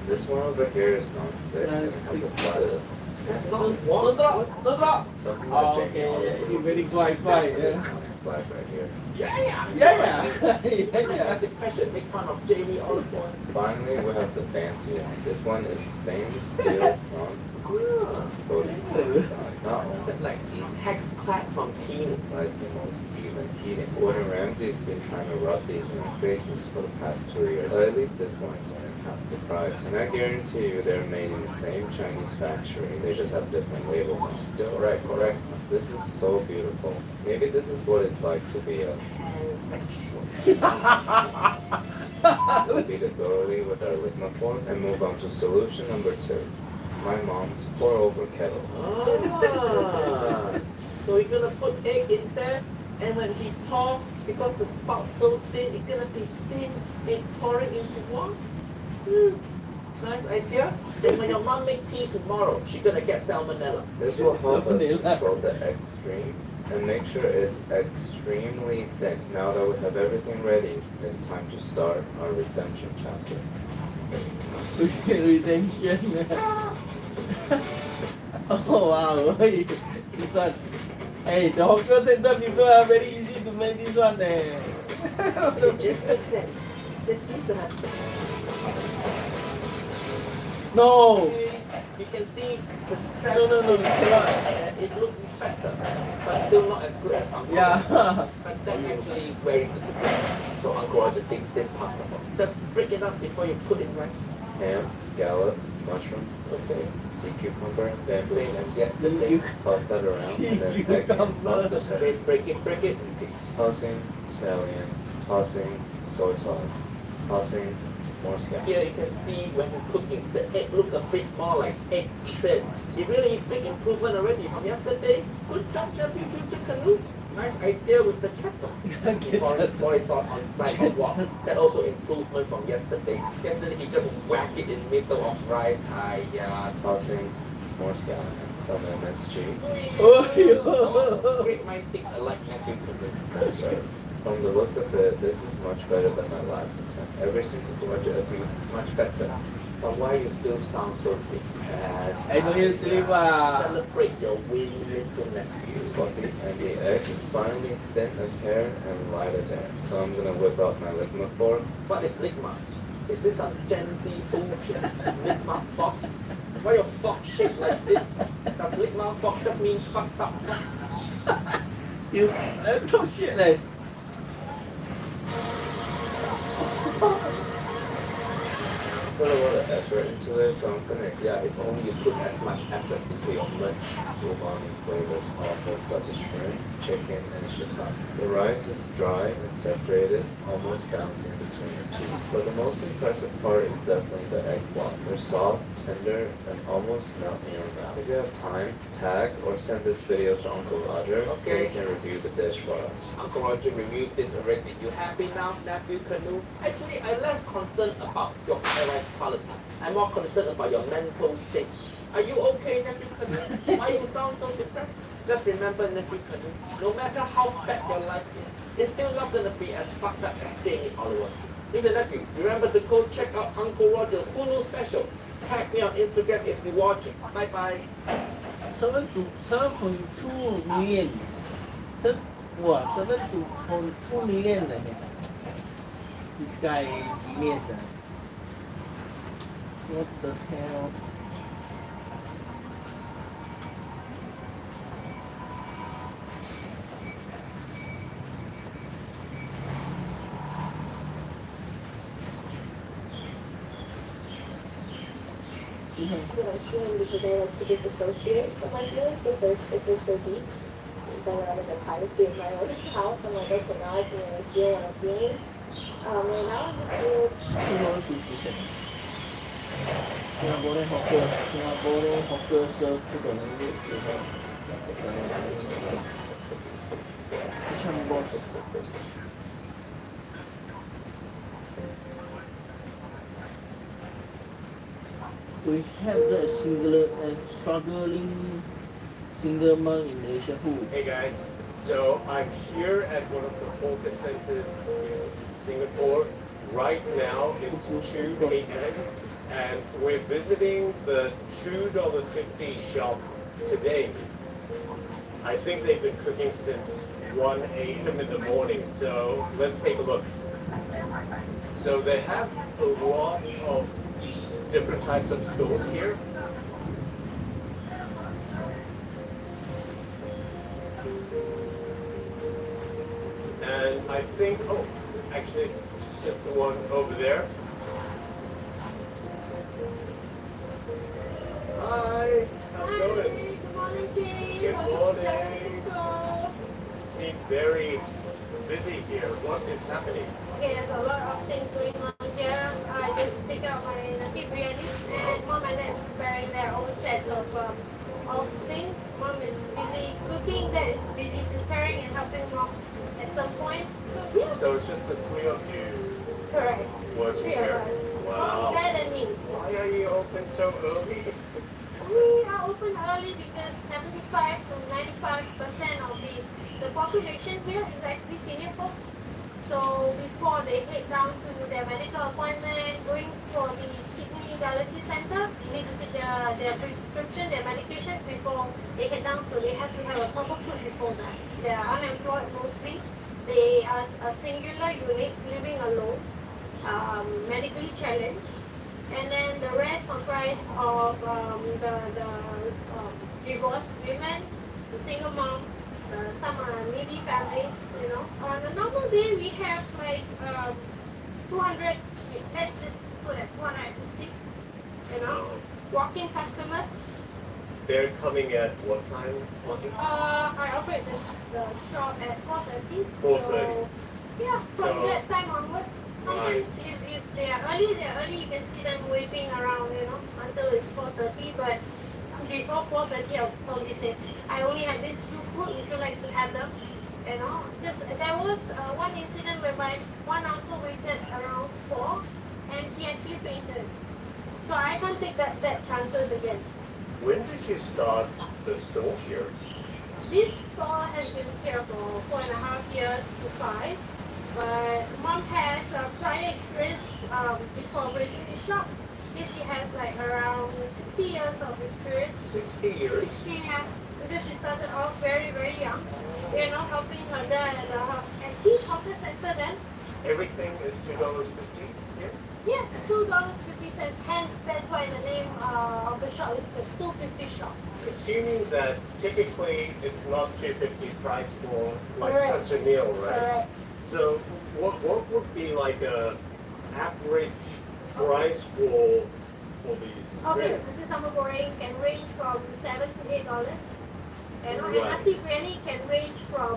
This one over here is non-stick and it has a flat. Not what? Not. Something Oh, that Jamie okay, always yeah, would you very use. quiet, yeah. Flag right here. Yeah. Yeah. Depression, make fun of Jamie Oliver. Finally, we have the fancy one. This one is stainless steel bronze coating inside. Not only That's like hex clad from Keenan. provides the most even heating. Gordon Ramsay's been trying to rub these in our faces for the past 2 years, but at least this one is only half the price. And I guarantee you they're made in the same Chinese factory. They just have different labels and still correct. This is so beautiful. Maybe this is what it's like to be a Repeat thoroughly with our Ligmafor and move on to solution number 2. My mom's pour over kettle. Ah, so you're gonna put egg in there, and when he pour, because the spout's so thin, it's gonna be thin egg pouring into one. Nice idea. And when your mom make tea tomorrow, she's gonna get salmonella. This will help us Salmonella. control the egg stream and make sure it's extremely thin. Now that we have everything ready, it's time to start our redemption chapter. Redemption. Oh wow. This one. Hey, the hawker center people are very easy to make this one. It just makes sense. Let's get to that. No. You can see the strap. No, you cannot. It looks better, but still not as good as Uncle. Yeah. But that's actually very difficult. So Uncle Roger thinks this possible. Just break it up before you put in rice. Ham, scallop, mushroom, Okay. sea cucumber, then Same as yesterday. You- toss that around, and then Sea egg cucumber. toss the center. Break it in piece. Tossing scallion, tossing soy sauce, tossing more scallion. Here you can see when you're cooking, the egg look a bit more like egg shred. It really big improvement already from yesterday. Good job, Nephew Future Canoe. Nice idea with the kettle. Pouring soy sauce on side of wok. That also improvement from yesterday. Yesterday he just whack it in middle of rice. Hiya. Tossing more scallion, some MSG. Oh, Great mind think alike, Nephew Canoe. That's right. From the looks of it, this is much better than my last attempt. Every single Roger agreed, much better. But why you still sound so depressed? I know you sleep, Celebrate your win, little nephew. Fluffy, and the egg is finally thin as hair and light as air. So I'm gonna whip out my Ligmafor. What is Ligma? Is this some Gen Z bullshit? Ligma fuck? Why your fuck shaped like this? Does Ligma fuck just mean fucked up fuck? you talk shit like. Put a lot of effort into it, so I'm gonna If only you put as much effort into your merch. umami flavors off of like the shrimp, chicken, and shiitake. The rice is dry and separated, almost bouncing between the two. But the most impressive part is definitely the egg flocks. They're soft, tender, and almost melt in your mouth. If you have time, tag or send this video to Uncle Roger, Okay. so he can review the dish for us. Uncle Roger reviewed this already. You happy now, Nephew Canoe? Actually, I'm less concerned about your fried rice quality. I'm more concerned about your mental state. Are you okay, Nephew Canoe? Why you sound so depressed? Just remember, Nephew Canoe, no matter how bad your life is, it's still not gonna be as fucked up as Jamie Oliver. Listen, nephew, remember to go check out Uncle Roger Hulu special. Tag me on Instagram if you're watching. Bye bye. 7.2 million. Wow, 7.2 million. This guy genius. What the hell? But I'm feeling because I like to disassociate from my feelings if they're so deep. Then when I'm in the privacy of my own house, I'm like, okay, now I can really feel what I'm feeling. Right now I'm just feeling Singaporean hawker serve 这种东西像波。We have the singular struggling single mom in Malaysia who Hey guys, so I'm here at one of the focus centers in Singapore. Right now it's 2 a.m. And we're visiting the $2.50 shop today. I think they've been cooking since 1 a.m. in the morning, so let's take a look. So they have a lot of different types of stores here. And I think, oh, actually, it's just the one over there. Hi, how's it going? Good morning, King. Good morning. Seem very busy here. What is happening? Okay, there's a lot of things going on here. I just take out my nasi biryani, and Mom and Dad is preparing their own sets of things. Mom is busy cooking, Dad is busy preparing and helping Mom at some point. So yeah. So it's just the three of you Correct. working Three of here. us. Wow. Mom, Dad, and me. Why are you open so early? We are open early because 75 to 95% of the population here is actually senior folks. So before they head down to their medical appointment, going for the kidney dialysis center, they need to take their prescription, their medications before they head down. So they have to have a proper food before that. They are unemployed mostly. They are a singular unit living alone, medically challenged. And then the rest comprised of the divorced women, the single mom, some are needy families, you know. On a normal day, we have like 200, let's just put it 250, you know, walk-in customers. They're coming at what time was it? I operate the shop at 4:30. 4:30. So, yeah, from So- that time onwards. Sometimes if they are early, you can see them waiting around, you know, until it's 4:30. But before 4:30, I'll probably say, I only have these two food, would you like to have them? You know, there was one incident whereby one uncle waited around 4 and he actually fainted. So I can't take that chances again. When did you start the store here? This store has been here for 4.5 years to 5. But Mom has a prior experience before operating the shop. Here she has like around 60 years of experience. 60 years? 60 years. Because she started off very, very young. You know, helping her dad at his hawker center then. Everything is $2.50 here? Yeah, $2.50. Hence, that's why the name of the shop is the 250 shop. Assuming that typically it's not $2.50 price for like Correct. such a meal, right? Correct. So what would be like a average price for these? Okay, nasi sambal goreng can range from $7 to $8. You know, and Right. nasi biryani can range from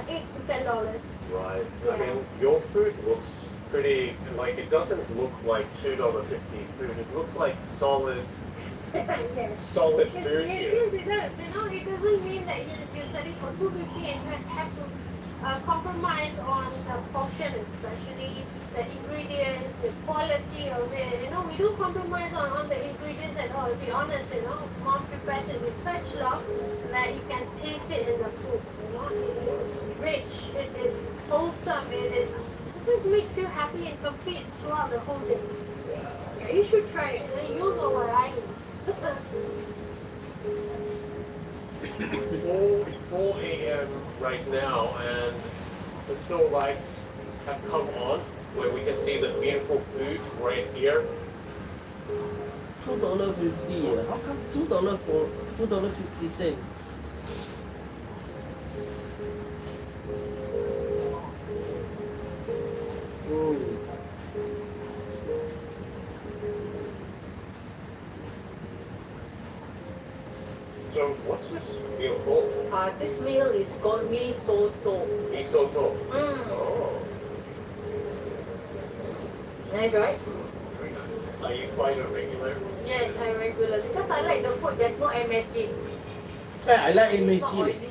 $8 to $10. Right. Yeah. I mean, your food looks pretty, like it doesn't look like $2.50 food. It looks like solid Yes. food Yes, here. yes, it does. You know, it doesn't mean that you're selling for $2.50 and you have to compromise on the portion, especially the ingredients, the quality of it. You know, we don't compromise on the ingredients at all. To be honest, you know, Mom prepares it with such love that you can taste it in the food. You know, it is rich, it is wholesome, it just makes you happy and complete throughout the whole day. Yeah, you should try it. And you'll know what I mean. 4 a.m. right now, and the store lights have come on where we can see the beautiful food right here. $2.50. How come $2 for $2.50? Oh. So what's this meal called? This meal is called mi soto. Misoto. Oh. Nice, right? Very nice. Are you quite a regular? Yes, I'm regular because I like the food. There's no MSG. Yeah, I like It's not MSG. oily.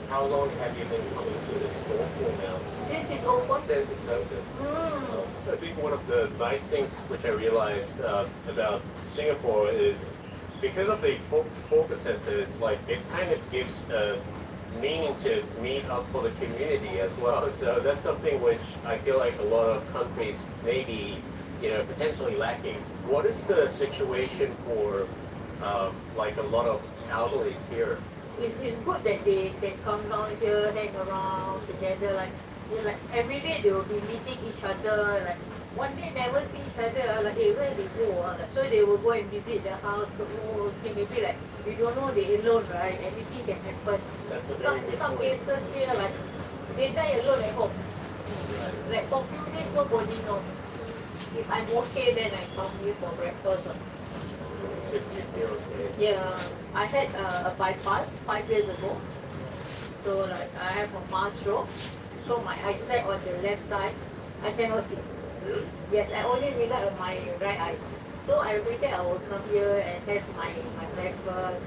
How long have you been coming to this store for now? Since it's open. Since it's open. Mm. I think one of the nice things which I realized about Singapore is because of these hawker centers, like it kind of gives meaning to meet up for the community as well. So that's something which I feel like a lot of countries maybe potentially lacking. What is the situation for like a lot of elderlies here? It's good that they can come down here, hang around together. Like every day they will be meeting each other. Like one day never see each other. Like hey, where they go? So they will go and visit the house. So okay, maybe like we don't know they alone, right? Anything can happen. That's a very good Some point. cases here like they die alone at home. Like for few days nobody knows. If I'm okay, then I come here for breakfast. If you're okay. Yeah, I had a bypass 5 years ago. So like I have a mass stroke. So my eyesight on the left side, I cannot see. Really? Yes, I only rely on my right eye. So every day I will come here and have my breakfast.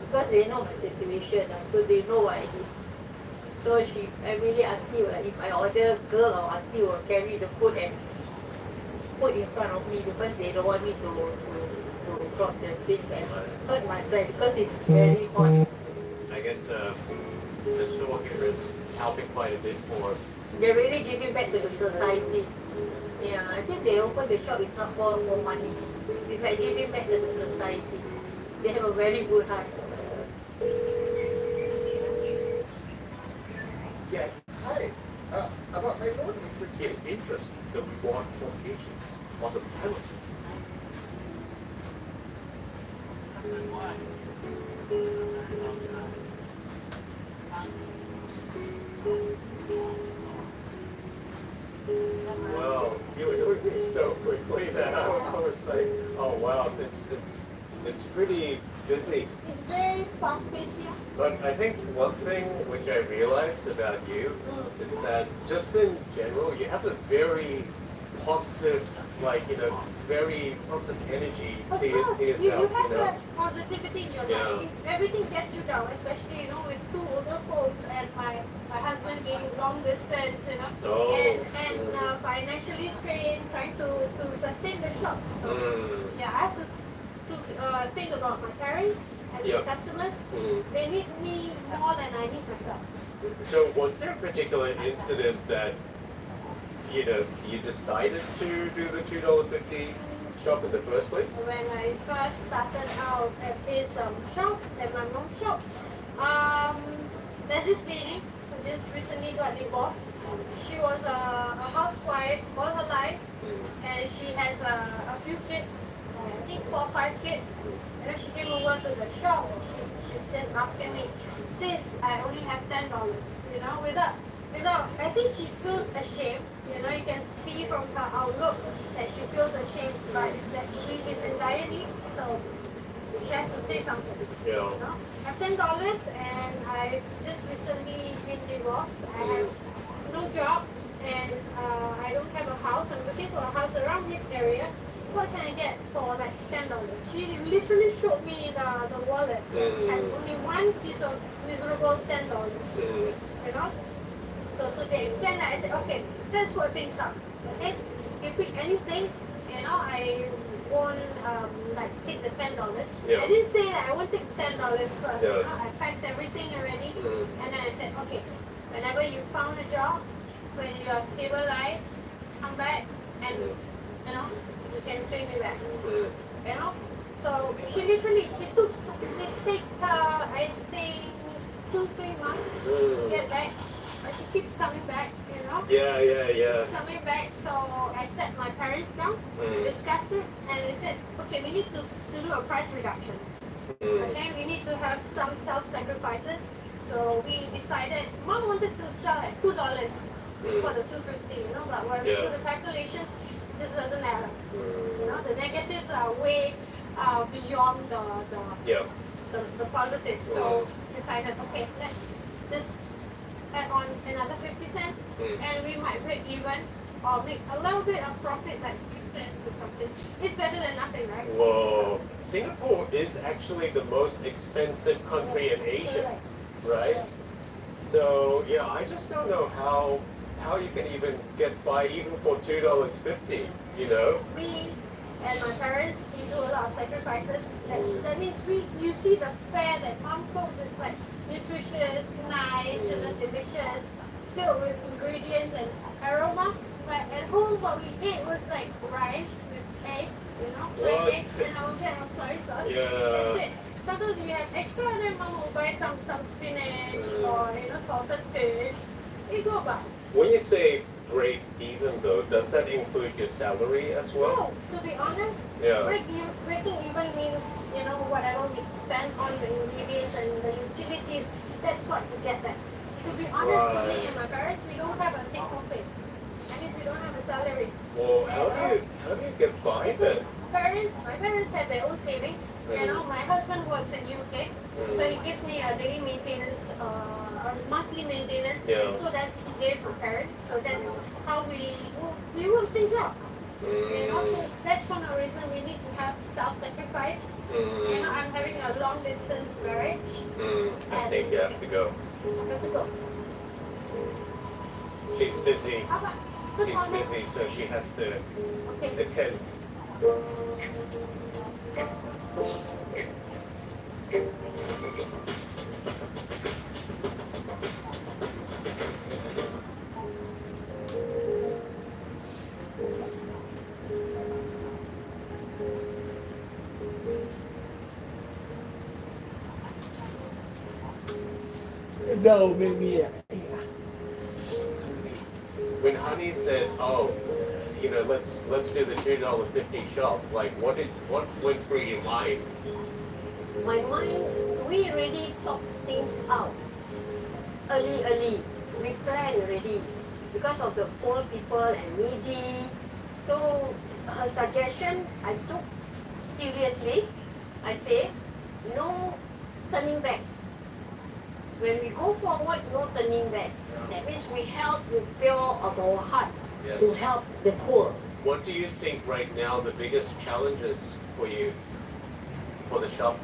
Because they know my situation, so they know what I did. So every day auntie will, like if I order, girl or auntie will carry the food and put in front of me because they don't want me to drop the things and hurt myself because it's very hot. I guess the store here is helping quite a bit for. They're really giving back to the society. Yeah, I think they open the shop, it's not for money. It's like giving back to the society. They have a very good heart. Yes. Hi. About my loan interest. It's interest that we want for patients on the premises. Well, you were doing it so quickly that I was like, oh wow, it's pretty busy. It's very fast paced here. But I think one thing which I realized about you is that just in general, you have a very positive, very positive energy Of to course, you yourself, have to have positivity in your Yeah. life. If everything gets you down, especially with 2 older folks and my husband being long distance, Oh. and financially strained, trying to sustain the shop. So yeah, I have to think about my parents and Yeah. the customers. Mm. They need me more than I need myself. So was there a particular incident that you decided to do the $2.50 shop in the first place? When I first started out at this shop, at my mom's shop, there's this lady who just recently got divorced. She was a housewife all her life, and she has a few kids, I think 4 or 5 kids. And then she came over to the shop. She's just asking me, sis, I only have $10. Without, I think she feels ashamed. You can see from her outlook that she feels ashamed, but that she is in dire need, so she has to say something. Yeah. I have $10 and I've just recently been divorced. I have no job and I don't have a house. I'm looking for a house around this area. What can I get for like $10? She literally showed me the wallet. Has only one piece of miserable $10. So to the extent that I said, okay, let's work things out. Okay, you pick anything, I won't take the $10. Yeah. I didn't say that I won't take $10 first. Yeah. I packed everything already, and then I said, okay, whenever you found a job, when you are stabilized, come back and you can pay me back. So she literally this takes her I think 2-3 months to get back. But she keeps coming back, Yeah. Keeps coming back, so I sat my parents down, discussed it, and they said, okay, we need to do a price reduction. Okay, we need to have some self-sacrifices. So we decided, Mom wanted to sell at $2 for the $2.50, but when we do the calculations, it just doesn't add up. The negatives are way beyond the positives. So decided, okay, let's just add on another 50 cents and we might break even or make a little bit of profit, like few cents or something. It's better than nothing, right? Whoa. Singapore is actually the most expensive country in Asia, right? So yeah, I just don't know how you can even get by even for $2.50, We and my parents, we do a lot of sacrifices. That means you see the fare that Mom cooks is like nutritious, nice, delicious, filled with ingredients and aroma. But at home, what we ate was like rice with eggs, you know, What? fried eggs and our can of soy sauce. Yeah. That's it. Sometimes we have extra, then mom will buy some spinach or salted fish. It go about. When you say break even though, does that include your salary as well? No, to be honest, Yeah. breaking even means whatever we spend on the ingredients and the utilities. That's what you get back. To be honest, Right. me and my parents, we don't have a take home pay. That means we don't have a salary. Well, how do you get by Because then? my parents have their own savings. My husband works in UK, so he gives me a daily maintenance, a monthly maintenance. Yeah. So that's he gave my parents. So that's how we work things out. So that's one of the reasons we need to have self-sacrifice. I'm having a long distance marriage. I think you have to go. I have to go. She's busy. Good She's morning. busy, so she has to Okay. attend. No, maybe. When Honey said, "Oh, let's do the $2.50 shop," like what went through your mind? My mind, we already talk things out early. We plan already because of the poor people and needy. So her suggestion, I took seriously. I say, no turning back. When we go forward, no turning back. That means we help with pure of our heart to help the poor. What do you think right now the biggest challenges for you for the shop?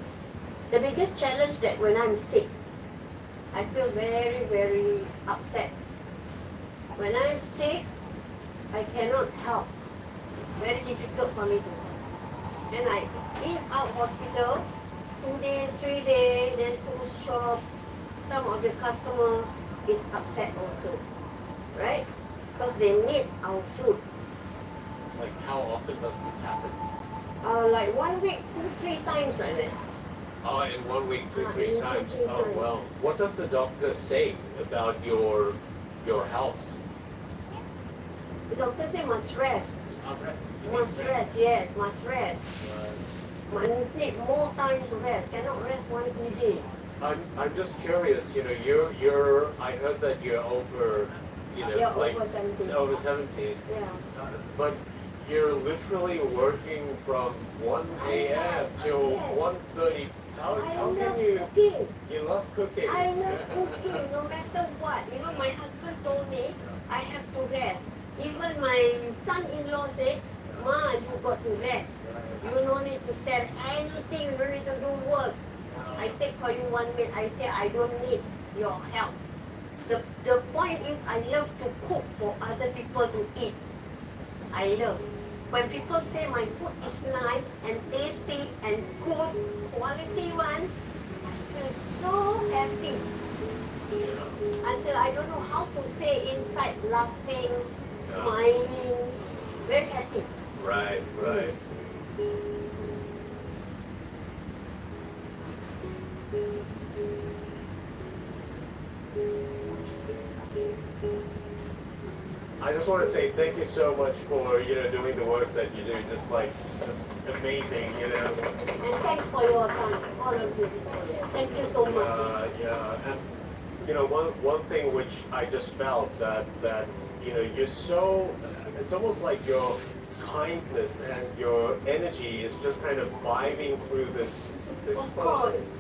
The biggest challenge that when I'm sick, I feel very, very upset. When I'm sick, I cannot help. Very difficult for me to. Then I in out hospital, 2 days, 3 days, then close shop. Some of the customer is upset also, right? Because they need our food. Like how often does this happen? Like 1 week, 2-3 times like that. Oh, in 1 week, three in times. 2-3 Oh, times. well. What does the doctor say about your health? The doctor say must rest. Must rest, yes, must rest. Must need more time to rest. Cannot rest 1 day. I'm just curious. You're. I heard that you're over. Yeah, like over 70. over 70s. Yeah. But you're literally working from 1 a.m. till 1:30. How I can love you? cooking. You love cooking. I love cooking no matter what. My husband told me I have to rest. Even my son-in-law said, Ma, you got to rest. You don't need to sell anything. You don't need to do work. I take for you 1 minute. I say I don't need your help. The point is I love to cook for other people to eat. I love. When people say my food is nice and tasty and good, quality one, I feel so happy. Until I don't know how to say inside, laughing, smiling, very happy. Right. Right. I just want to say thank you so much for doing the work that you do. Just amazing, And thanks for your time, all of you. Thank you so much. Yeah, and one thing which I just felt that you're so. It's almost like your kindness and your energy is just kind of vibing through this. Of course.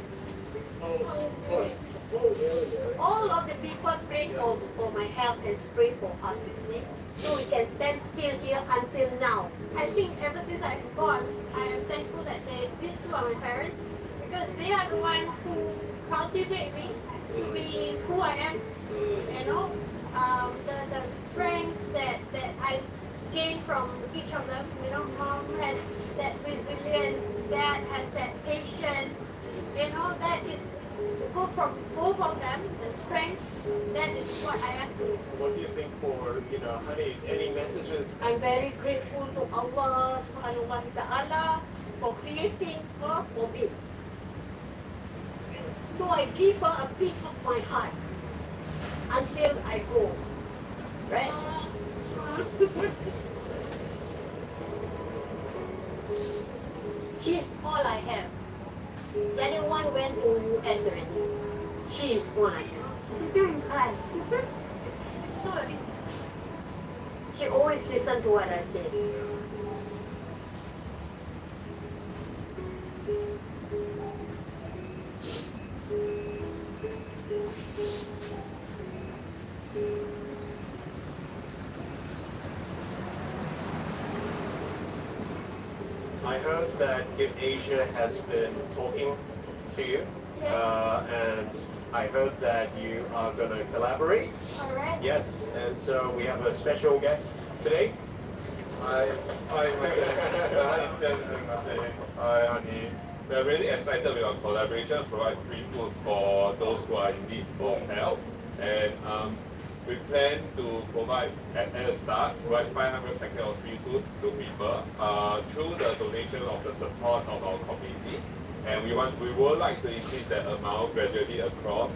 All of the people pray for my health and pray for us, you see. So we can stand still here until now. I think ever since I was born, I am thankful that these two are my parents because they are the one who cultivate me to be who I am. The strengths that I gain from each of them. Mom has that resilience, dad has that patience. That is go from both of them, the strength, that is what I have to. What do you think for, you know, honey, any messages? I'm very grateful to Allah subhanahu wa ta'ala for creating her for me. So I give her a piece of my heart until I go. Right? She's all I have. The other one went to US already. She is all I have. Hi. Sorry. She always listens to what I say. I heard that Give Asia has been talking to you. Yes. And I heard that you are going to collaborate. Alright. Yes, and so we have a special guest today. Hi, honey. We are really excited with our collaboration, provide free food for those who are in need of help. And we plan to provide, at the start, provide 500 packets of free food to people through the donation of the support of our community. And we would like to increase that amount gradually across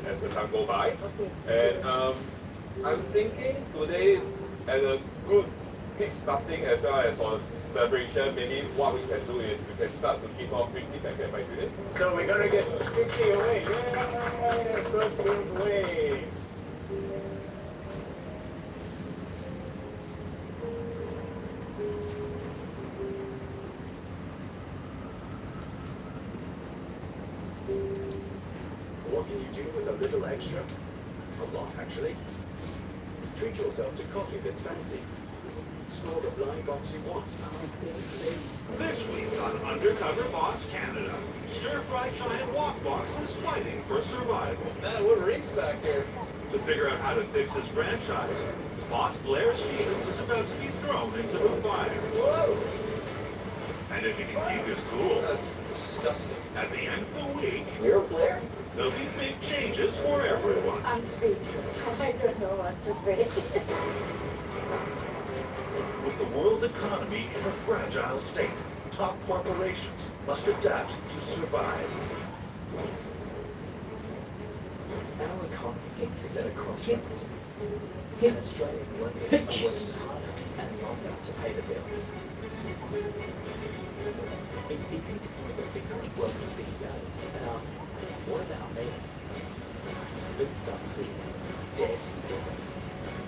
as the time go by. Okay. And I'm thinking today, as a good kick-starting as well as for celebration, maybe what we can do is we can start to give off 50 packets by today. So we're going to get 50 away. Yay! First meals away. What can you do with a little extra? A lot, actually. Treat yourself to coffee that's fancy. Score the blind box you want. This week on Undercover Boss Canada, Stir-Fry Giant Walk Box is fighting for survival. Man, what Rick's back here. To figure out how to fix his franchise, Boss Blair Stevens is about to be thrown into the fire. Whoa! And if he can keep his cool, That's disgusting. at the end of the week, You're Blair? there'll be big changes for everyone. I'm speechless. I don't know what to say. With the world economy in a fragile state, top corporations must adapt to survive. Our economy is at a crossroads. In Australia, workers are working harder and longer to pay the bills. It's easy to point the finger at working CEOs and ask, what about me? But some CEOs dare to be different,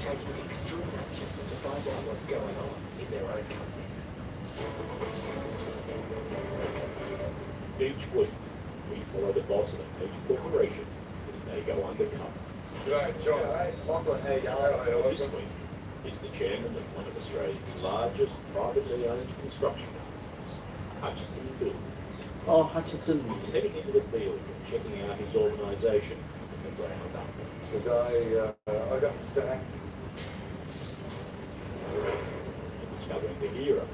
taking extreme action to find out what's going on in their own companies. Each week, we follow the boss of a major corporation as they go undercover. Right, John. It's Lachlan. Hey, This week is the chairman of one of Australia's largest privately owned construction companies, Hutchison Builders. Oh, Hutchison. He's heading into the field and checking out his organisation from the ground up. Today, I got sacked. And discovering the heroes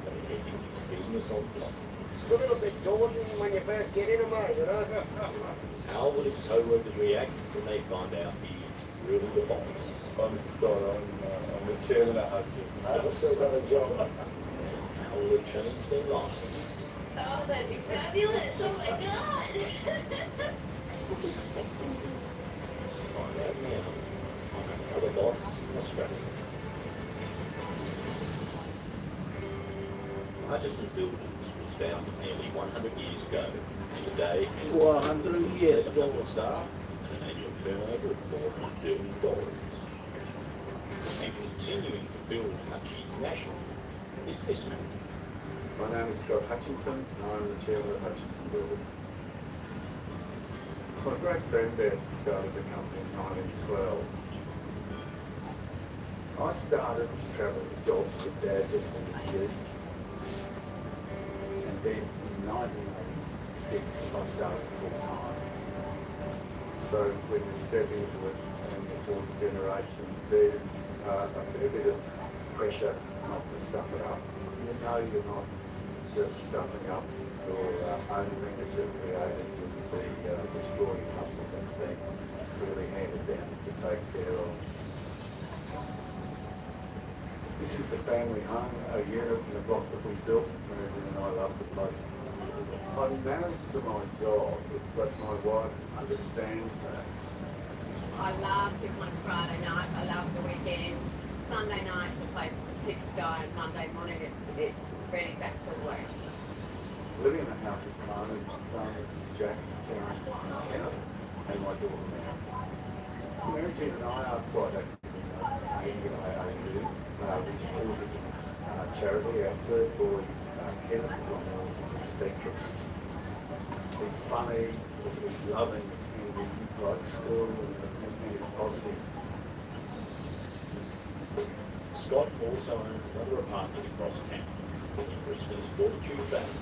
that are keeping his business on top. It's a little bit daunting when you first get in them, mate, you know? How will his co-workers react when they find out he's really the boss? I'm Scott. I'm the chairman at Hutchison. I've still got a job. How will it change their lives? Oh, that'd be fabulous. Oh my god. Find out now on Another Boss Australia. Hutchison Builders was founded nearly 100 years ago. Today, it has 100 years ago. 11 staff and an annual turnover of $400 billion. And continuing to build Hutchie's national is this man. My name is Scott Hutchinson, and I'm the chairman of Hutchison Builders. My great-granddad started the company in 1912. I started travelling jobs with Dad just in the city. And then in 1986, I started full-time. So when you step into it, and the fourth generation, there's a fair bit of pressure not to stuff it up. You know you're not just stuffing up your own thing that you've created with the destroy something that's been really handed down to take care of. This is the family home, a unit in the block that we built, and I love the place. I'm married to my job, but my wife understands that. I love people on Friday night. I love the weekends. Sunday night, the place is a pigsty, and Monday morning, it's ready back for work. Living in a house at the moment, my son, this is Jack, Terence, Kenneth, and my daughter now. Mary Jean and I are quite active in AAU, which is autism charity. Our third boy, Kenneth, is on the autism spectrum. He's funny, he's loving, and he likes school, and he's positive. Scott also owns another apartment across campus in Brisbane's Fortitude Valley.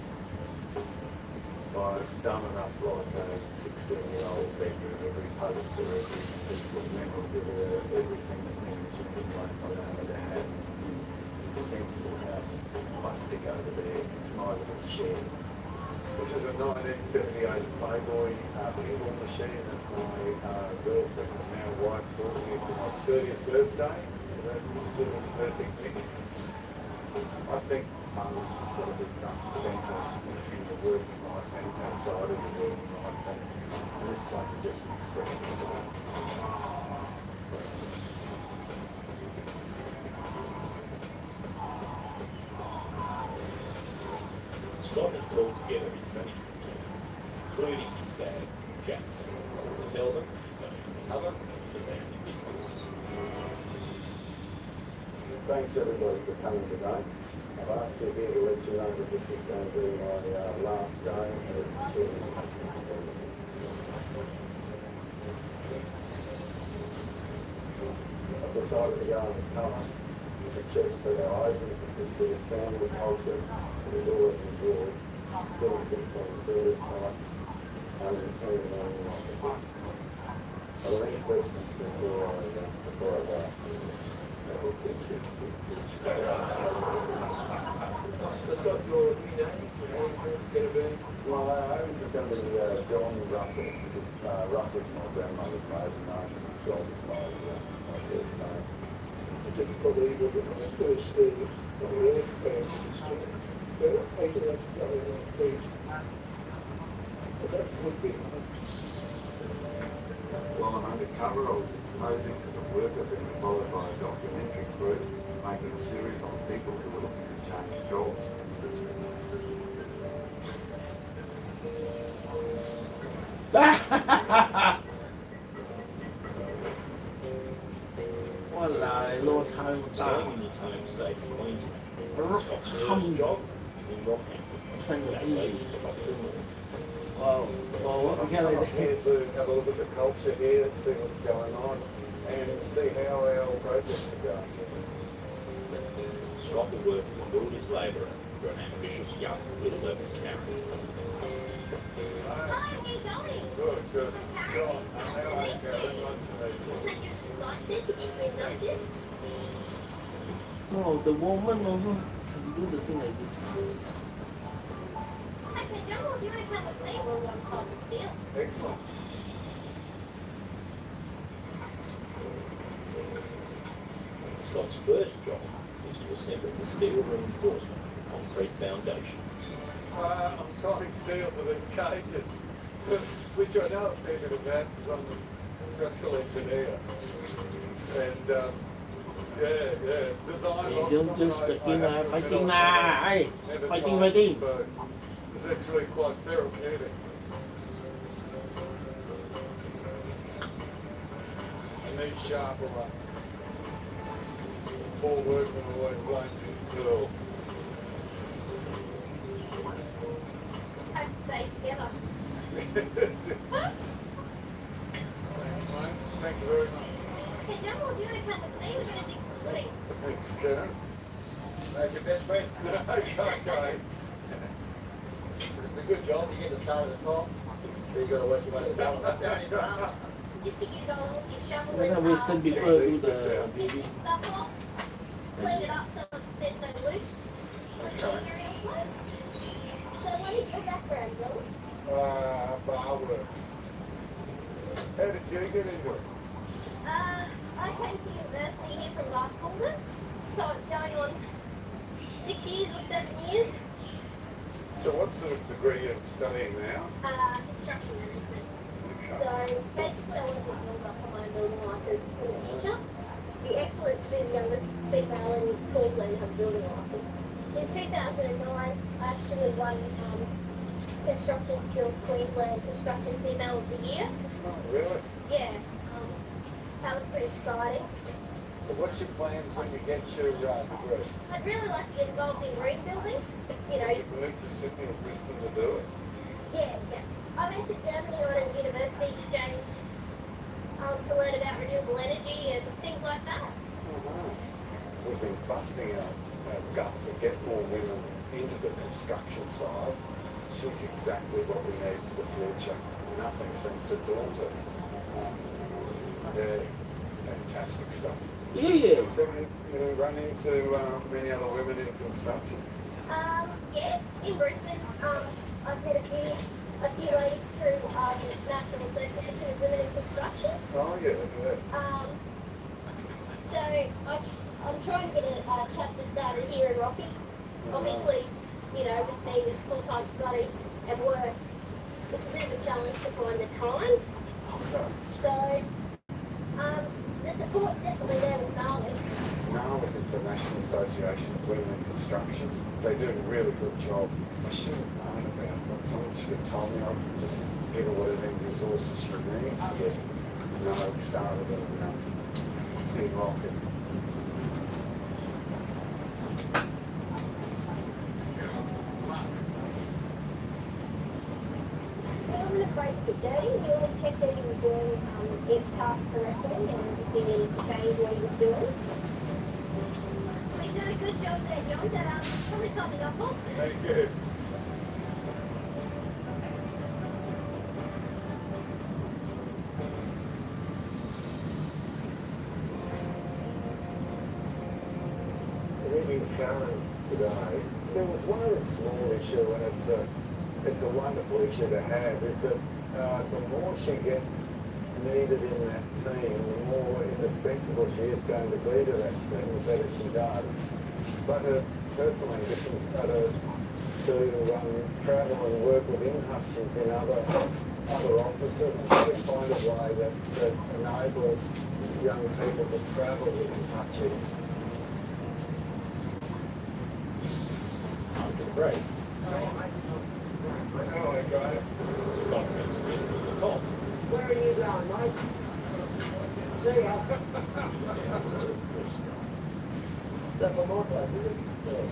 I've done it up like a 16-year-old bedroom, every poster, every piece of memorabilia, everything that Mary Jean would want my owner to have in this sensible house. I stick over there. It's my little shed. This is a 1978 Playboy pinball machine that my girlfriend and now wife bought me for my 30th birthday. That's still a perfect picture. I think fun has got to be front and centre in the working life and outside of the working life. And this place is just an expression of that. Scott has pulled together his management team, including his dad, Jack, to tell them he's going to cover the family business. Thanks everybody for coming today. I've asked you here to let you know that this is going to be my last day as chairman. I've decided to go undercover with the church that are open for this bit of family culture that we've always enjoyed. Still exists on the building sites and in learning offices. Are there any questions before I go? Let's got your new name, Well, I was going to be John Russell, because Russell's my grandmother's maiden name, and John is my first name. I didn't believe it when I first started on the earth family. There were 8 of us going on stage. But that would be While I'm undercover, I was posing as a worker being followed by a documentary crew making a series on people who were looking to change jobs in the district. Walao, lô thao ta. Staying in his home state of Queensland, Scott's first job is in Rockhampton. That lady is up to more. Wow, wow, I'm here to have a look at the culture here, see what's going on, and see how our projects are going. Scott will work as a builder's labourer for an ambitious young little urban Karen. Hi, how you going? Good, good. John, how are you? Nice to meet you. We'll take you to the site shed to give you a notice. Oh, the woman also can do the thing like this. Okay, John, well, if you want to come with me, we'll watch Cold Steel. Excellent. Scott's first job is to assemble the steel reinforcement of concrete foundations. I'm tying steel for these cages, which I know a fair bit about because I'm a structural engineer. And design lots fighting fighting. So it's actually quite therapeutic. I need sharper ones. Paul Workman always blames his tool. Hope it stays together. Thanks, mate. Thank you very much. Okay, John, well, if you want to come with me, we're going to dig some footing. Thanks, Karen. That's your best friend. Okay. It's a good job. You get to start at the top. But you got to work your way to the bottom. That's the only drama. You just get your gold, your shovel, When I and wasted people do the pick this stuff off, clean it up so there's no loose material to it. So what is your background, Joel? Bar work. How did you get into it? I came to university here from Gartholden, so it's going on 6 years or 7 years. So what sort of degree are you studying now? Construction management. So basically I want to build up on my building licence in the future. Be excellent to be the youngest female in Queensland to have a building licence. In 2009 I actually won Construction Skills Queensland Construction Female of the Year. Oh, really? Yeah, that was pretty exciting. So what's your plans when you get your degree? I'd really like to get involved in green building. You know. You moved to Sydney or Brisbane to do it? Yeah. I went to Germany on a university exchange to learn about renewable energy and things like that. We've been busting our gut to get more women into the construction side. She's exactly what we need for the future. Nothing seems to daunt her. Yeah, fantastic stuff. Yeah. So you run into many other women in construction? Yes, in Brisbane. I've met a few ladies through National Association of Women in Construction. Oh yeah. So I'm trying to get a chapter started here in Rocky. Obviously, you know, with me it's full-time study and work. It's a bit of a challenge to find the time. So the support's definitely there with NAWIC. NAWIC is the National Association of Women in Construction. They do a really good job. I should have known about it, but someone should have told me. I'd just give her whatever resources she needs to get NAWIC started in Rocket. I'm going to break it dirty. We always check that he was doing each task correctly and if he needed to change what he was doing. We did a good job there, John. That probably told me not off. Very good. Reading Karen today, there was one other small issue, and it's a wonderful issue to have, is that the more she gets needed in that team, the more indispensable she is going to be to that team, the better she does. But her personal ambitions are to travel and work within Hutchins in other offices and try to find a way that enables young people to travel within Hutchins. Great. Oh, I got it. Where are you going, mate? See ya. Is that for my place, is it? Yeah.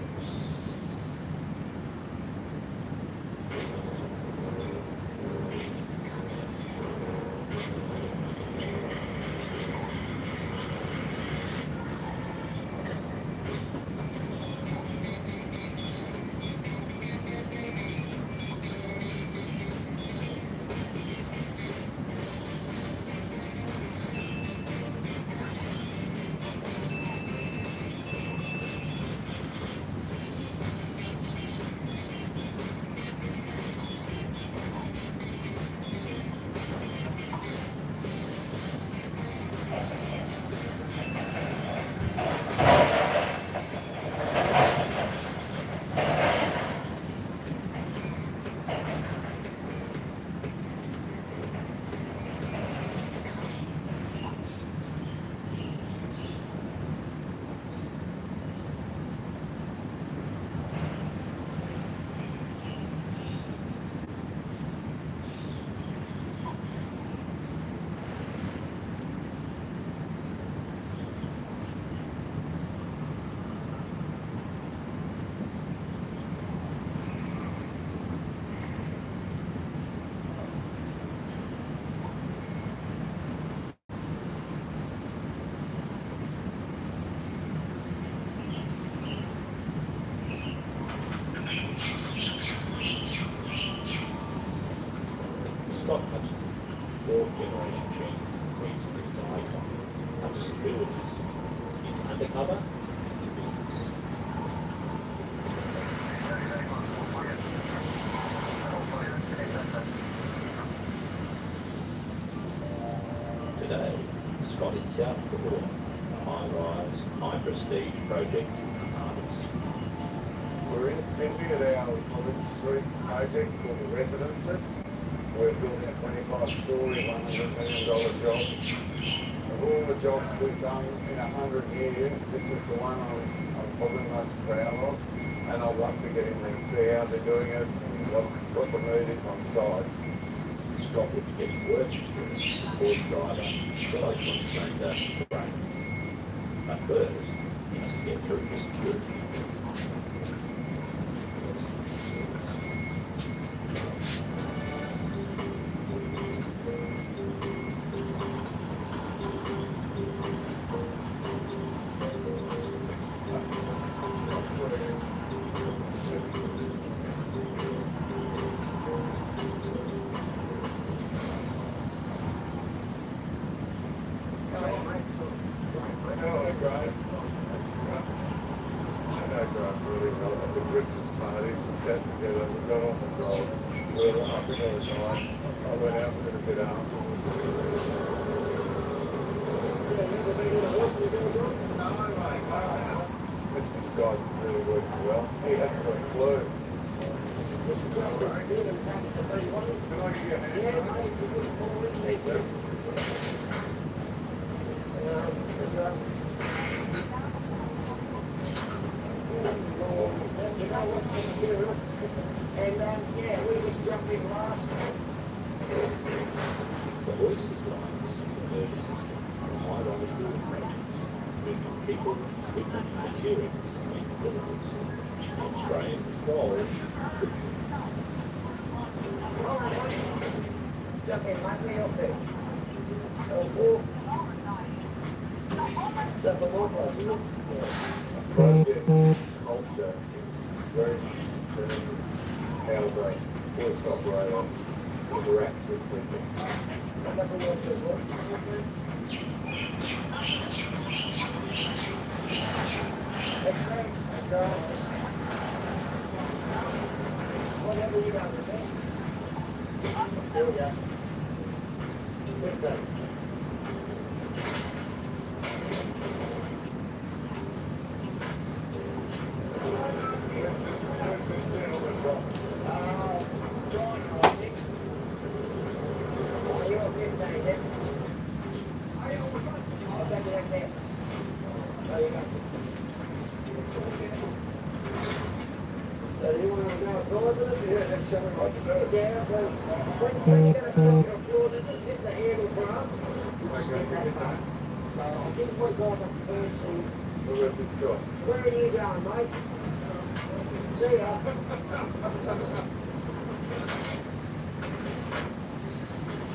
Scott Hutchins, fourth generation chief, Queensbridge icon, and disabilities. He's undercover in business. Today, Scott is South Core, a high-rise, high-prestige project in the heart of Sydney. We're in Sydney at our College Street project called the Residences. We're building a 25-storey, $100 million job. Of all the jobs we've done in 100 years, this is the one I'm probably most proud of. And I'd love to get in there and see how they're doing it and what the mood is on site. Scott will be getting work experience as a course driver, both on the same day of the break. But first, he has to get through the security. Where are you going, mate? See ya.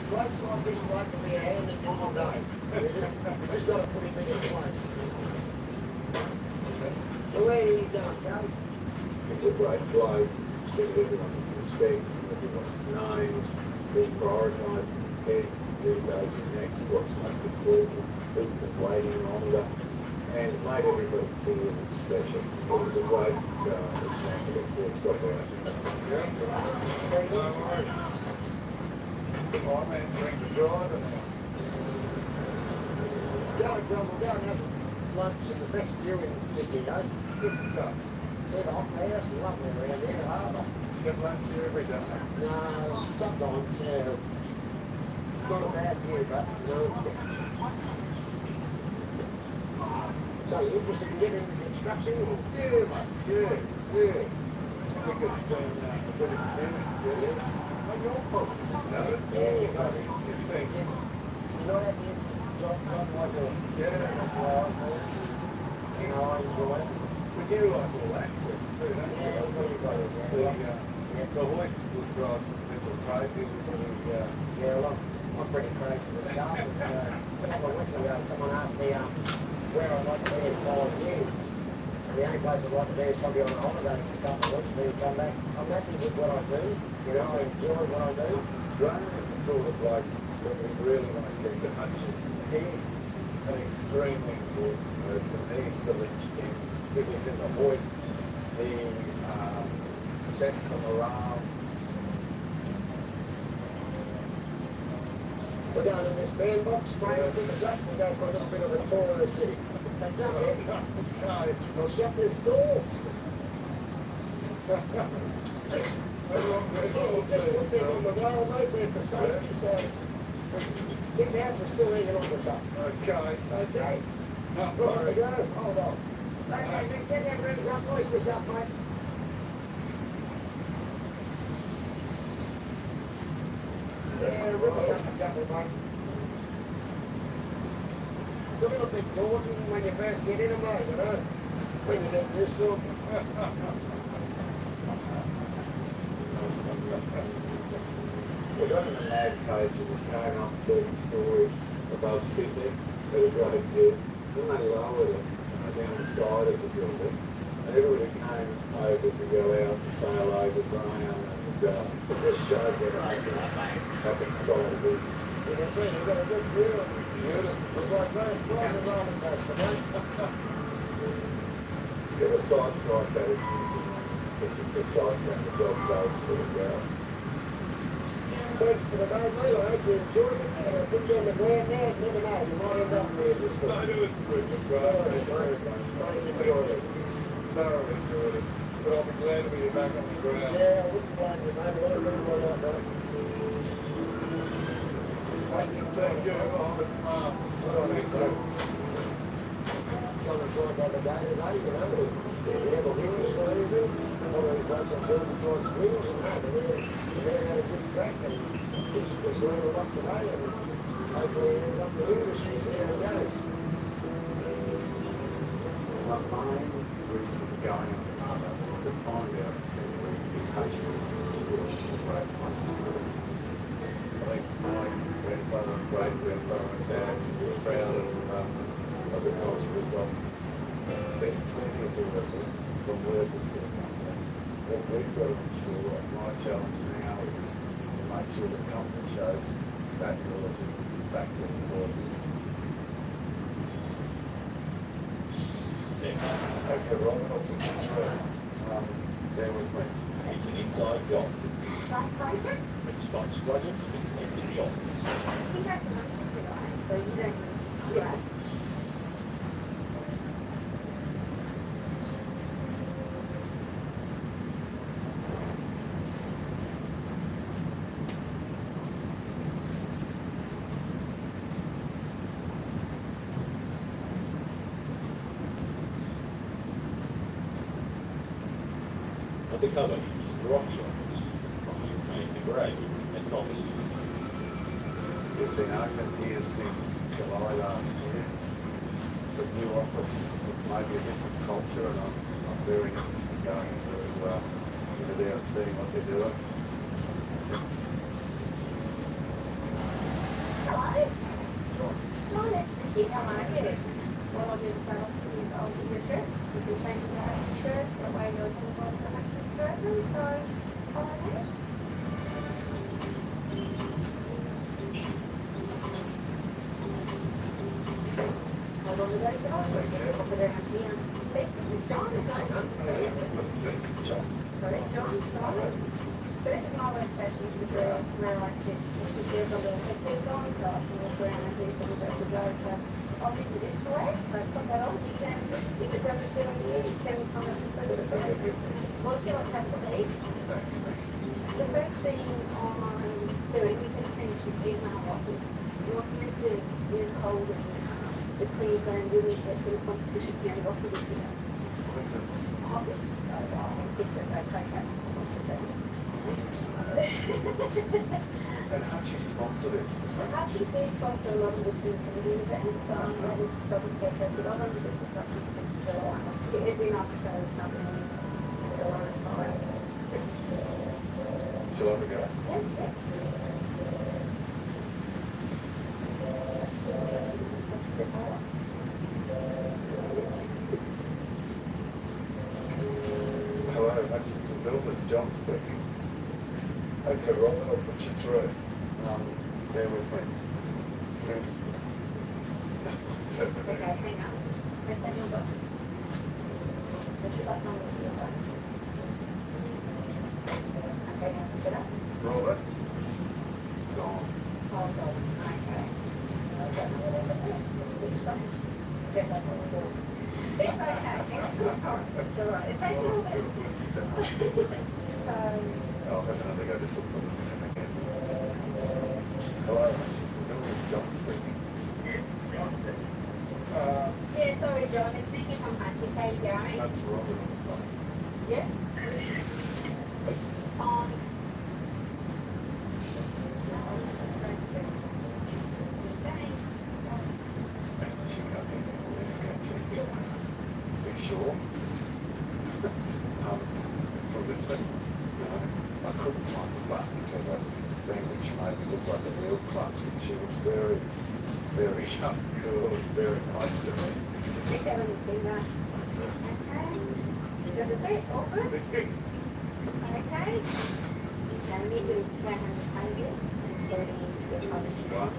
Blokes like this bloke can be a hand and all day. You just got to put him in his place. So where are you going, Joe? It's a great bloke, get everyone's respect, everyone's names, being prioritised in his head, who goes next, what's most important, who's been waiting longer, and made everybody feel special. It was a great example of full stop out. I'm answering the driver now. Go and have lunch at the best view in Sydney, eh? Good stuff. See the opera house, lovely around here, harbour. You get lunch here every day? No, sometimes, yeah. It's not a bad view, but no. So you're interested in getting into construction? Or? Yeah, mate, yeah. I think it's been a good experience, yeah. No problem. Yeah, you got it. You think? You're not happy with job like a... Yeah. That's why I say, you know, I enjoy it. We do like all aspects too, don't we? Yeah, you got it, yeah. The hoist will drive some people crazy. Yeah, well, I'm pretty crazy to start with. So, a couple of weeks ago, someone asked me where I'd like to be in 5 years. And the only place I'd like to be is probably on a holiday for a couple of weeks, then come back. I'm happy with what I do. You know, I enjoy what I do. Graham is the sort of bloke that we really want to keep the Hutchins. He's an extremely important person. He's the linchpin. If he's in the hoist, he sets the morale. We're down in this bandbox, right up in the shop. We'll go for a little bit of a tour of the city. So come here. I'll shut this door. Just put them on the rail, mate, there for safety, so Tim House is still hanging on to something. Okay. Okay. Right, we go. Hold on. Okay, Nick, get them rings up, hoist this up, mate. Yeah, rip us up a couple, mate. It's a little bit daunting when you first get in them, mate, you know? When you get used to them. We got in a mad coach and we came up 30 stories above Sydney at a great jet. Then they lowered it down the side of the building. And everybody came over to go out and sail over Graham and it just showed that I can solve this. You can see you've got a good view of it. It's like right the roller coaster, mate. Yeah, the sites like that, it's usually the site that the job goes pretty well. Thanks for the day, mate. I hope you enjoyed it. I'll put you on the ground now. You never know. You might end up there this week. No, it was brilliant, bro. Thank you, enjoyed it. Thoroughly enjoyed it. But I'll be glad to be back on the ground. Yeah, I wouldn't blame you, mate. I don't really want that, though. Thank you. Thank you. Trying to try another day today, you know. We never wins or anything. All those blokes on building sites wins and that. And they had a good crack and just learned a lot today. And hopefully he ends up in the industry, see how it goes. My main reason for going on the mother is to find out simply his patients in the school and great place to live. I think my grandfather and great-grandfather and dad were proud of the culture we've got. There's plenty of work from workers to come. What we've got to ensure, my challenge now is to make sure the company shows that loyalty back to employees. Okay, Robin, I'll put you through. There with me. It's an inside job. It's not struggling to connect to the office. So you don't do that. Undercover is Rocky office. Rocky remained the grave as an office. We've been open here since July last year. It's a new office with maybe a different culture, and I'm very interested in going into there and seeing what they're doing. Hello? No, that's the key. How are you? What I'll do is I'll give you a shirt. You can change that shirt. That way you'll just want to have a person. So, okay. Hold on to those guys. I'll put it up here. See, this is John. Sorry, John. Sorry. So this is my workstation. This is where I sit. You can see I've got a little headpiece on, so I can walk around and do things as we go. So I'll leave the disc away. But put that on. You can, if it doesn't fit on you, you can come and split it first. Well, if you like to have a seat. Thanks. The first thing I'm doing, you can finish this email office. What you're meant to do is holding the Queensland Women's Special Competition here in Rocky this year. Obviously, so I think that's okay. And how do you sponsor this? Actually, do sponsor a lot of the community events. That is something that goes a lot of the construction since July. It'd be nice to stay with the company for a lot of time. Shall I have a go? Yes, yeah. That's a bit more. Hello, Hutchinson Builders, John speaking. Okay, Robin, I'll put you through. Bear with me. Thanks. What's happening? Okay, hang on. Press that your button. Push your button on with your button. Okay, now pick it up. Robin? Gone. Hold on. Okay. step up on the board. It's okay. It's good. It's alright. It takes a little bit. So. I'll have another go just look for them again. Hello, she's John speaking. Yeah, sorry, John. It's Nikki from Hutchins. How you going? That's Robert on the phone. Yeah. She got me this sketchy. Be sure. For this thing, I couldn't find the button to the thing which made me look like a real klutz, and she was very, very young girl and very nice to me. Stick that on your finger. Okay. Does it fit? Open? Okay. Now you need to back on the pages and put it into the publisher.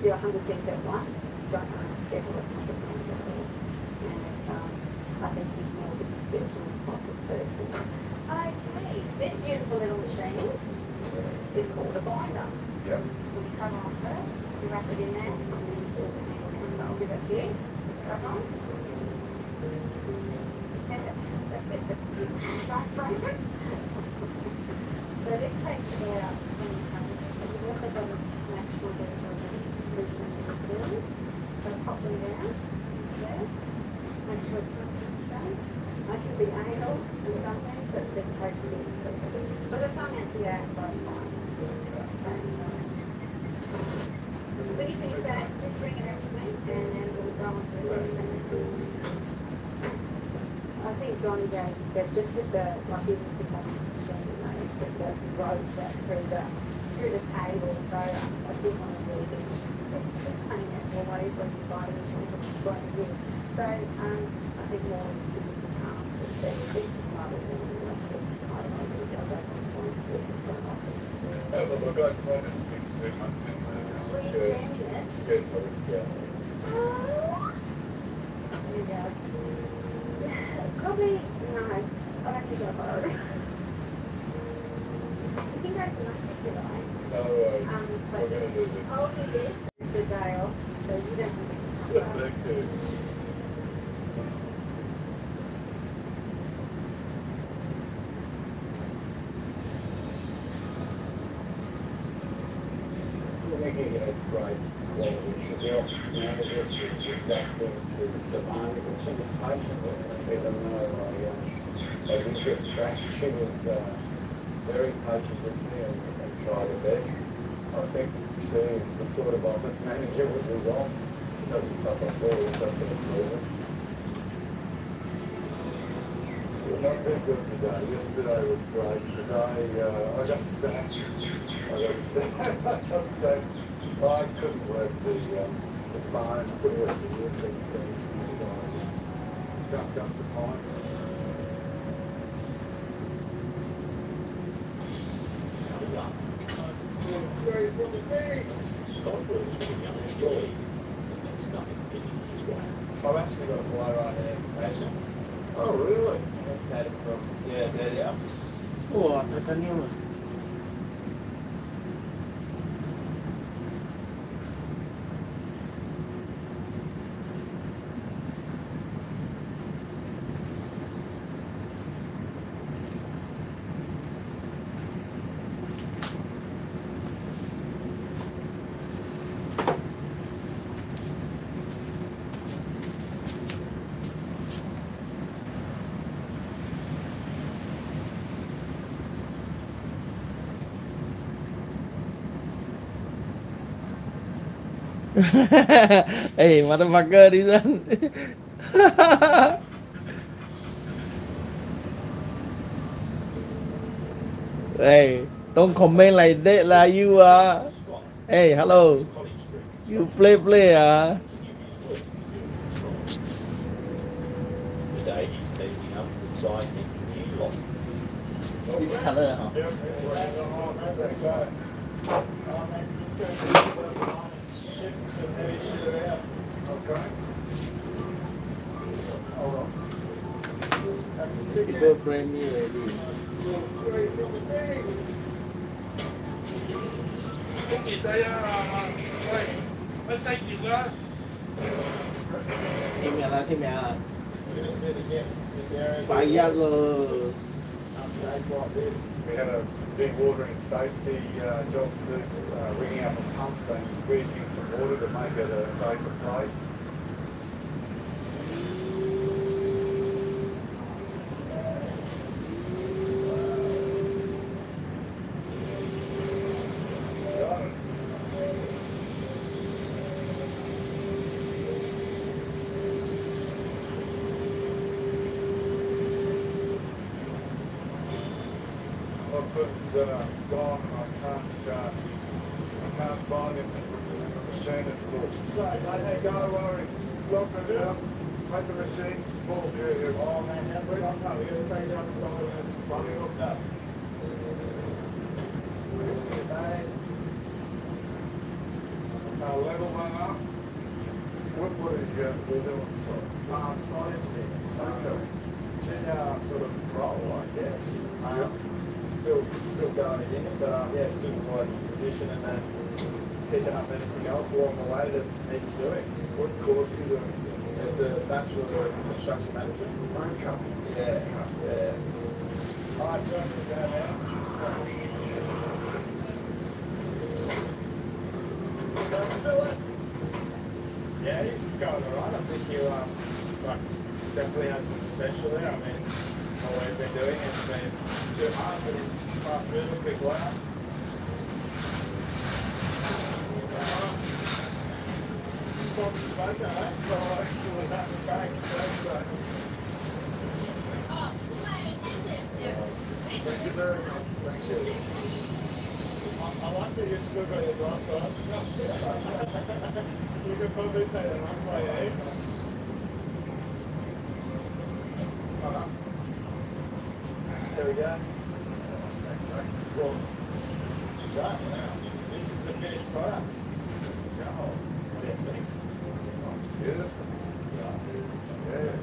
Do 100 things at once, don't schedule it office manager. And it's, I think he's more of a spiritual type of person. Okay, this beautiful little machine is called a binder. Yep. We'll cut on first, you wrap it in there, and then you pull it in. So I'll give it to you. Cut on. And that's it. Right. So this takes about 20 pounds. You've also got to make sure that it doesn't lose any of the pills. So pop them down into there. Make sure it's not so straight. It can be anal in some things, but there's a place to be. But there's coming out to your outside lines. When you finish that, just bring it up to me, and then we'll go on to the rest. I think Johnny's out of his bed just with the, like even with the coffee machine, you know, it's just a rope that's through the table. So I did want to really be cutting it away from the body machines, which is quite good. So I think more physical tasks, but that's it, rather than like this, I don't know, really go back on points to the front office. Oh, but look, I quite just think too much in there. Were you jamming it? Yes, I was jamming. There you go. Probably, no, I don't think I've heard. You can go for nothing if you like. No worries. We're going to do this. I'll do this the day off, so you don't have to. Thank you. Nikki has great qualities. She's the office manager, she's exacting, she's demanding, and she was patient with me, even though I didn't get sacked. She was very patient with me and tried her best. I think she's the sort of office manager which we want. She doesn't suffer for it, doesn't improve it. We're not too good today. Yesterday was great. Today I got sacked. I got sacked. I couldn't work the phone, couldn't work the earpiece thing. Stuffed up the pipe. Straight from the base. Stockbridge with a young employee. That's nothing getting his way. I've actually got a fly right here invitation. Oh, really? Invited from, yeah, there. Oh, titanium. Hey, motherfucker, this one. Hey, don't comment like that lah, you are. Hey, hello. You play, Today he's taking up the side engineer lot. This color, huh? That's the People brand new already. Thêm nhà là thêm nhà. Bayar lo. Unsafe like this. We had a big watering safety job to do, ringing up a pump and squeezing some water to make it a safer place. Gone and I can't find him. The machine is full. So, hey, go worry. Lock it up. Make the machine full. Yeah. Oh man, how's it going? We're going to take it outside and it's running off dust. Level one up. What are you doing? Side engineers. Okay. Sort of role, I guess. Still going in it, but yeah, supervising position and then picking up anything else along the way that needs doing. What course are you doing? It's a Bachelor of Construction Management. Okay. Yeah. Alright, John, you go now. Don't spill it. Yeah, he's going alright. I think you definitely has some potential there. I mean, what we've been doing has been too hard, but he's fast moving, quick learner. Top smoker, eh? Oh, excellent. That was great. Thank you very much. Thank you. I like that you've still got your glass on. You could probably take it one way, eh? There we go. Well, done now. This is the finished product. Oh, definitely. Beautiful. Yeah.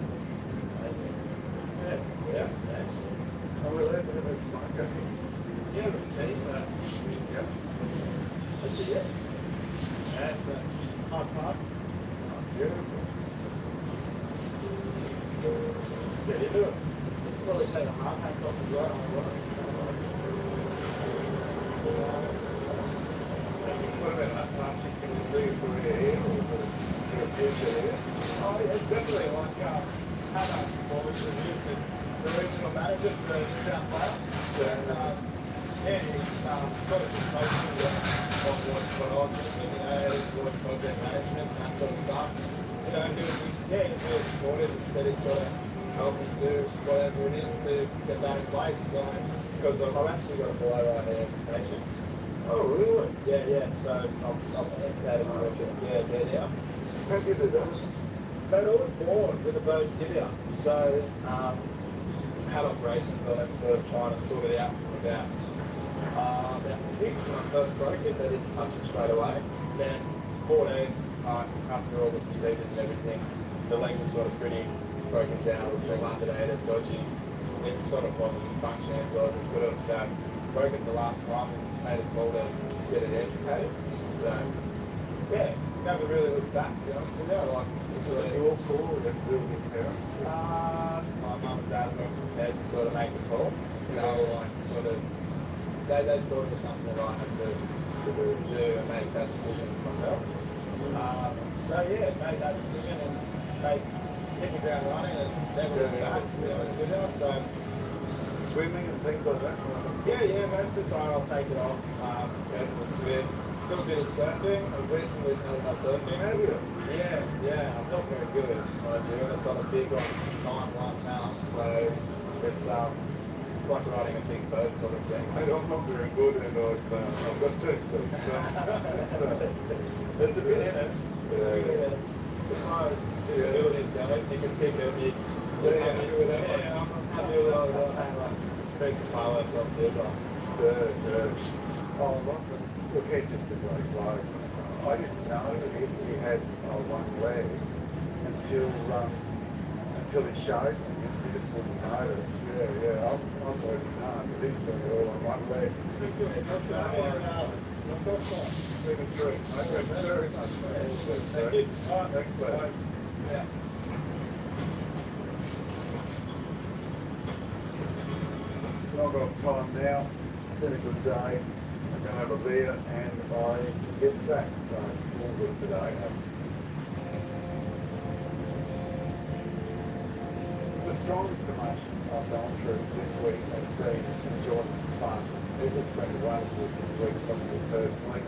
Yeah. Oh, we're left with a smoker. Yeah, but taste that. Yeah. That's a yes. That's a hot pot. Beautiful. Yeah, you do it. Probably take the hard hats off as well. What about that plastic? Can you see it through your hair or your future hair? Oh, yeah, definitely. Like, Hannah, which is the regional manager for New South Wales. And, yeah, he's sort of just posting what I was thinking, you know, how to work project management and that sort of stuff. You know, he was really supportive and said he'd sort of help me do whatever it is to get that in place. So, because I've actually got a blow-right amputation. Oh, really? Yeah. So I've amputated my now. How did you do that? But I was born with a bone tibia. So had operations on it, sort of trying to sort it out from about 6 when I first broke it. They didn't touch it straight away. Then 14, after all the procedures and everything, the leg was sort of pretty broken down, which dilapidated, dodgy. It sort of wasn't functioning as well as it could have. So broke it the last time and made a call to get it amputated. So yeah, never really looked back, to be honest with you. Like, was it your call or did you do parents? My mum and dad were prepared to sort of make the call. You know, like sort of they thought it was something that I had to do and make that decision myself. So yeah, made that decision and hit the ground running and never looked back, to be honest with you. So swimming and things like that? Yeah, most of the time I'll take it off, go to the swim, do a bit of surfing. I've recently taken up surfing. Have you? Yeah. I'm not very good, mind you. And it's on a big on 9-1 now, so it's like riding a big boat sort of thing. I'm not very good, and I've got 2 feet. There's a bit in it. As far as disabilities go, you can pick them. I'm happy with that. Yeah, I'm happy with all that. Very compile myself too, but. Oh, look, he's just a great bloke. I didn't know that he had one leg until he showed me. You just wouldn't notice. Yeah. I'm working hard, but he's doing it all on one leg. He's doing it. That's Thank you very much, man. Thank you. Thanks, mate. Yeah. Log off time now. It's been a good day. I'm going to have a beer and I get sacked. So all good today. The strongest emotion I've gone through this week has been enjoyment and fun. It's been a wonderful week for me personally.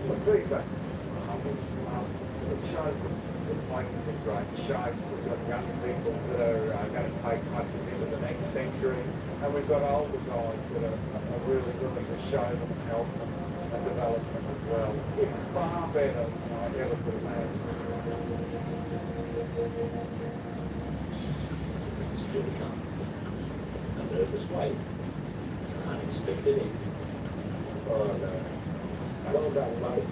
The feedback it shows that the place is in great shape. We've got young people that are going to take punches into the next century, and we've got older guys that are really willing to show them and help them and develop them as well. It's far better than I ever could imagine. It's really calm. A nervous way. Unexpected ending. Oh no. Well done, mate.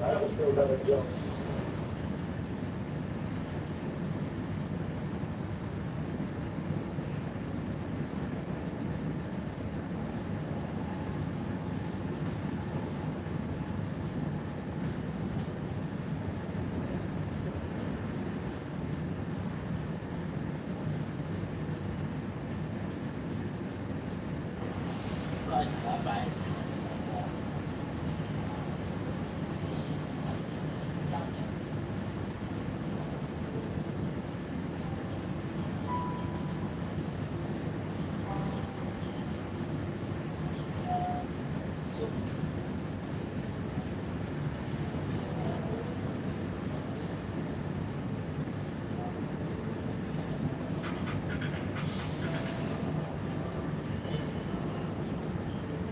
I almost feel another jump.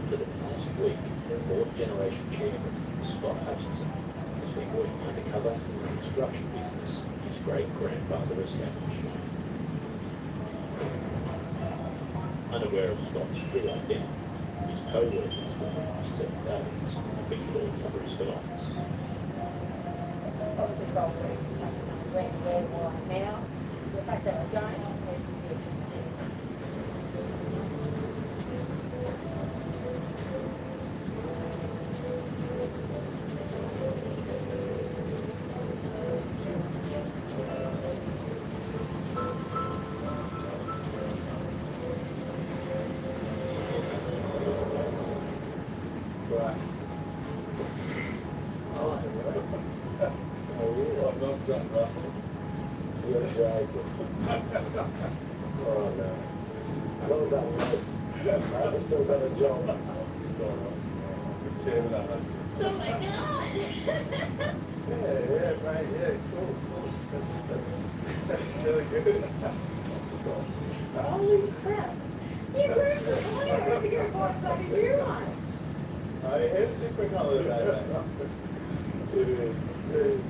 For the past week, the fourth generation chairman, Scott Hutchinson, has been working undercover in the construction business his great-grandfather established. Unaware of Scott's true identity, his co-workers for the last 7 days have been called for his office. Now, the fact that I don't, it's I'm not John Russell. You're joking. Oh no. Well done, mate. I've still got a job. Chairman, Oh my god! yeah, mate, yeah, cool. That's really good. holy crap! You were the lawyer to get bought by the year line. I hit different colors, I think. It is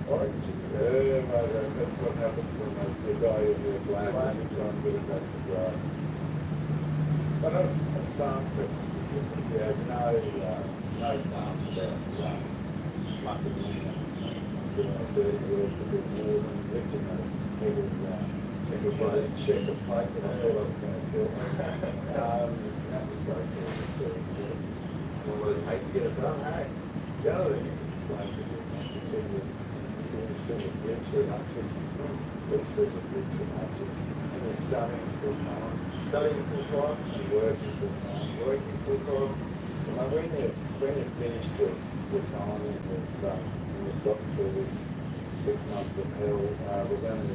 orange. Yeah, mate, that's what happens when the guy in the black and you try and get it back to dry. But that's a sound question. Yeah, no qualms about mucking in and doing a dirty work a bit more than lifting a heavy check of paper that I thought I was going to do. That was so cool. What will it take to get it done, hey? The other thing you can explain to you see the Richard Hutchins, we see the Richard Hutchins, and we're studying full time. Studying full time? And working full time. Working full time? And when you finish the time and we've got through this 6 months of hell, we're going to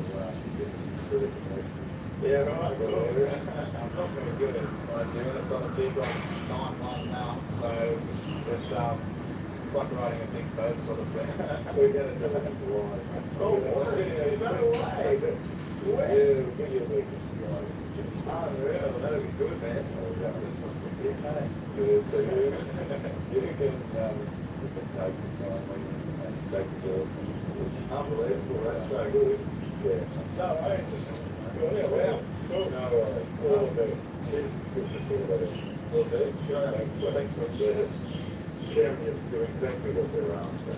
give you some surfing lessons. Yeah, right. Cool. I'm not very good at it, mind you, and it's on a big 9-1 now, so it's It's like riding a big boat sort of thing. We're going to do it live. Oh, is that a way? Yeah, give you a week. Unreal, that'd be good, man. Good, so you can take your time and take the girl. Unbelievable, that's so good. Yeah. No worries. Cool, yeah, wow. Cool. No worries. All the best. Cheers. Good to see you. Will do. Thanks for sharing. You're exactly what we're after.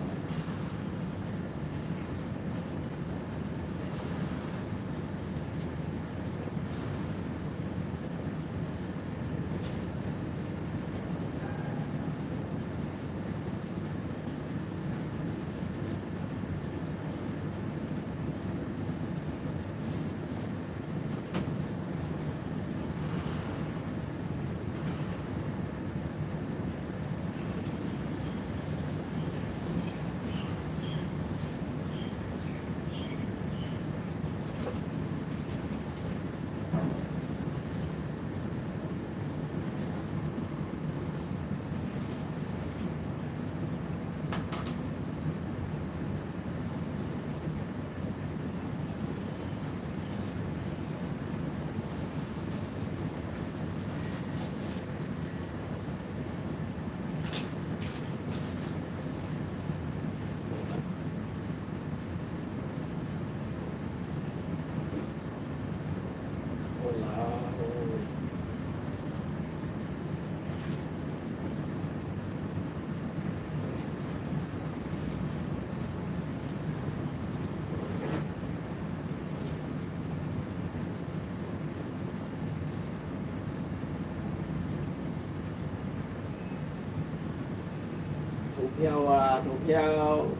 Thủ theo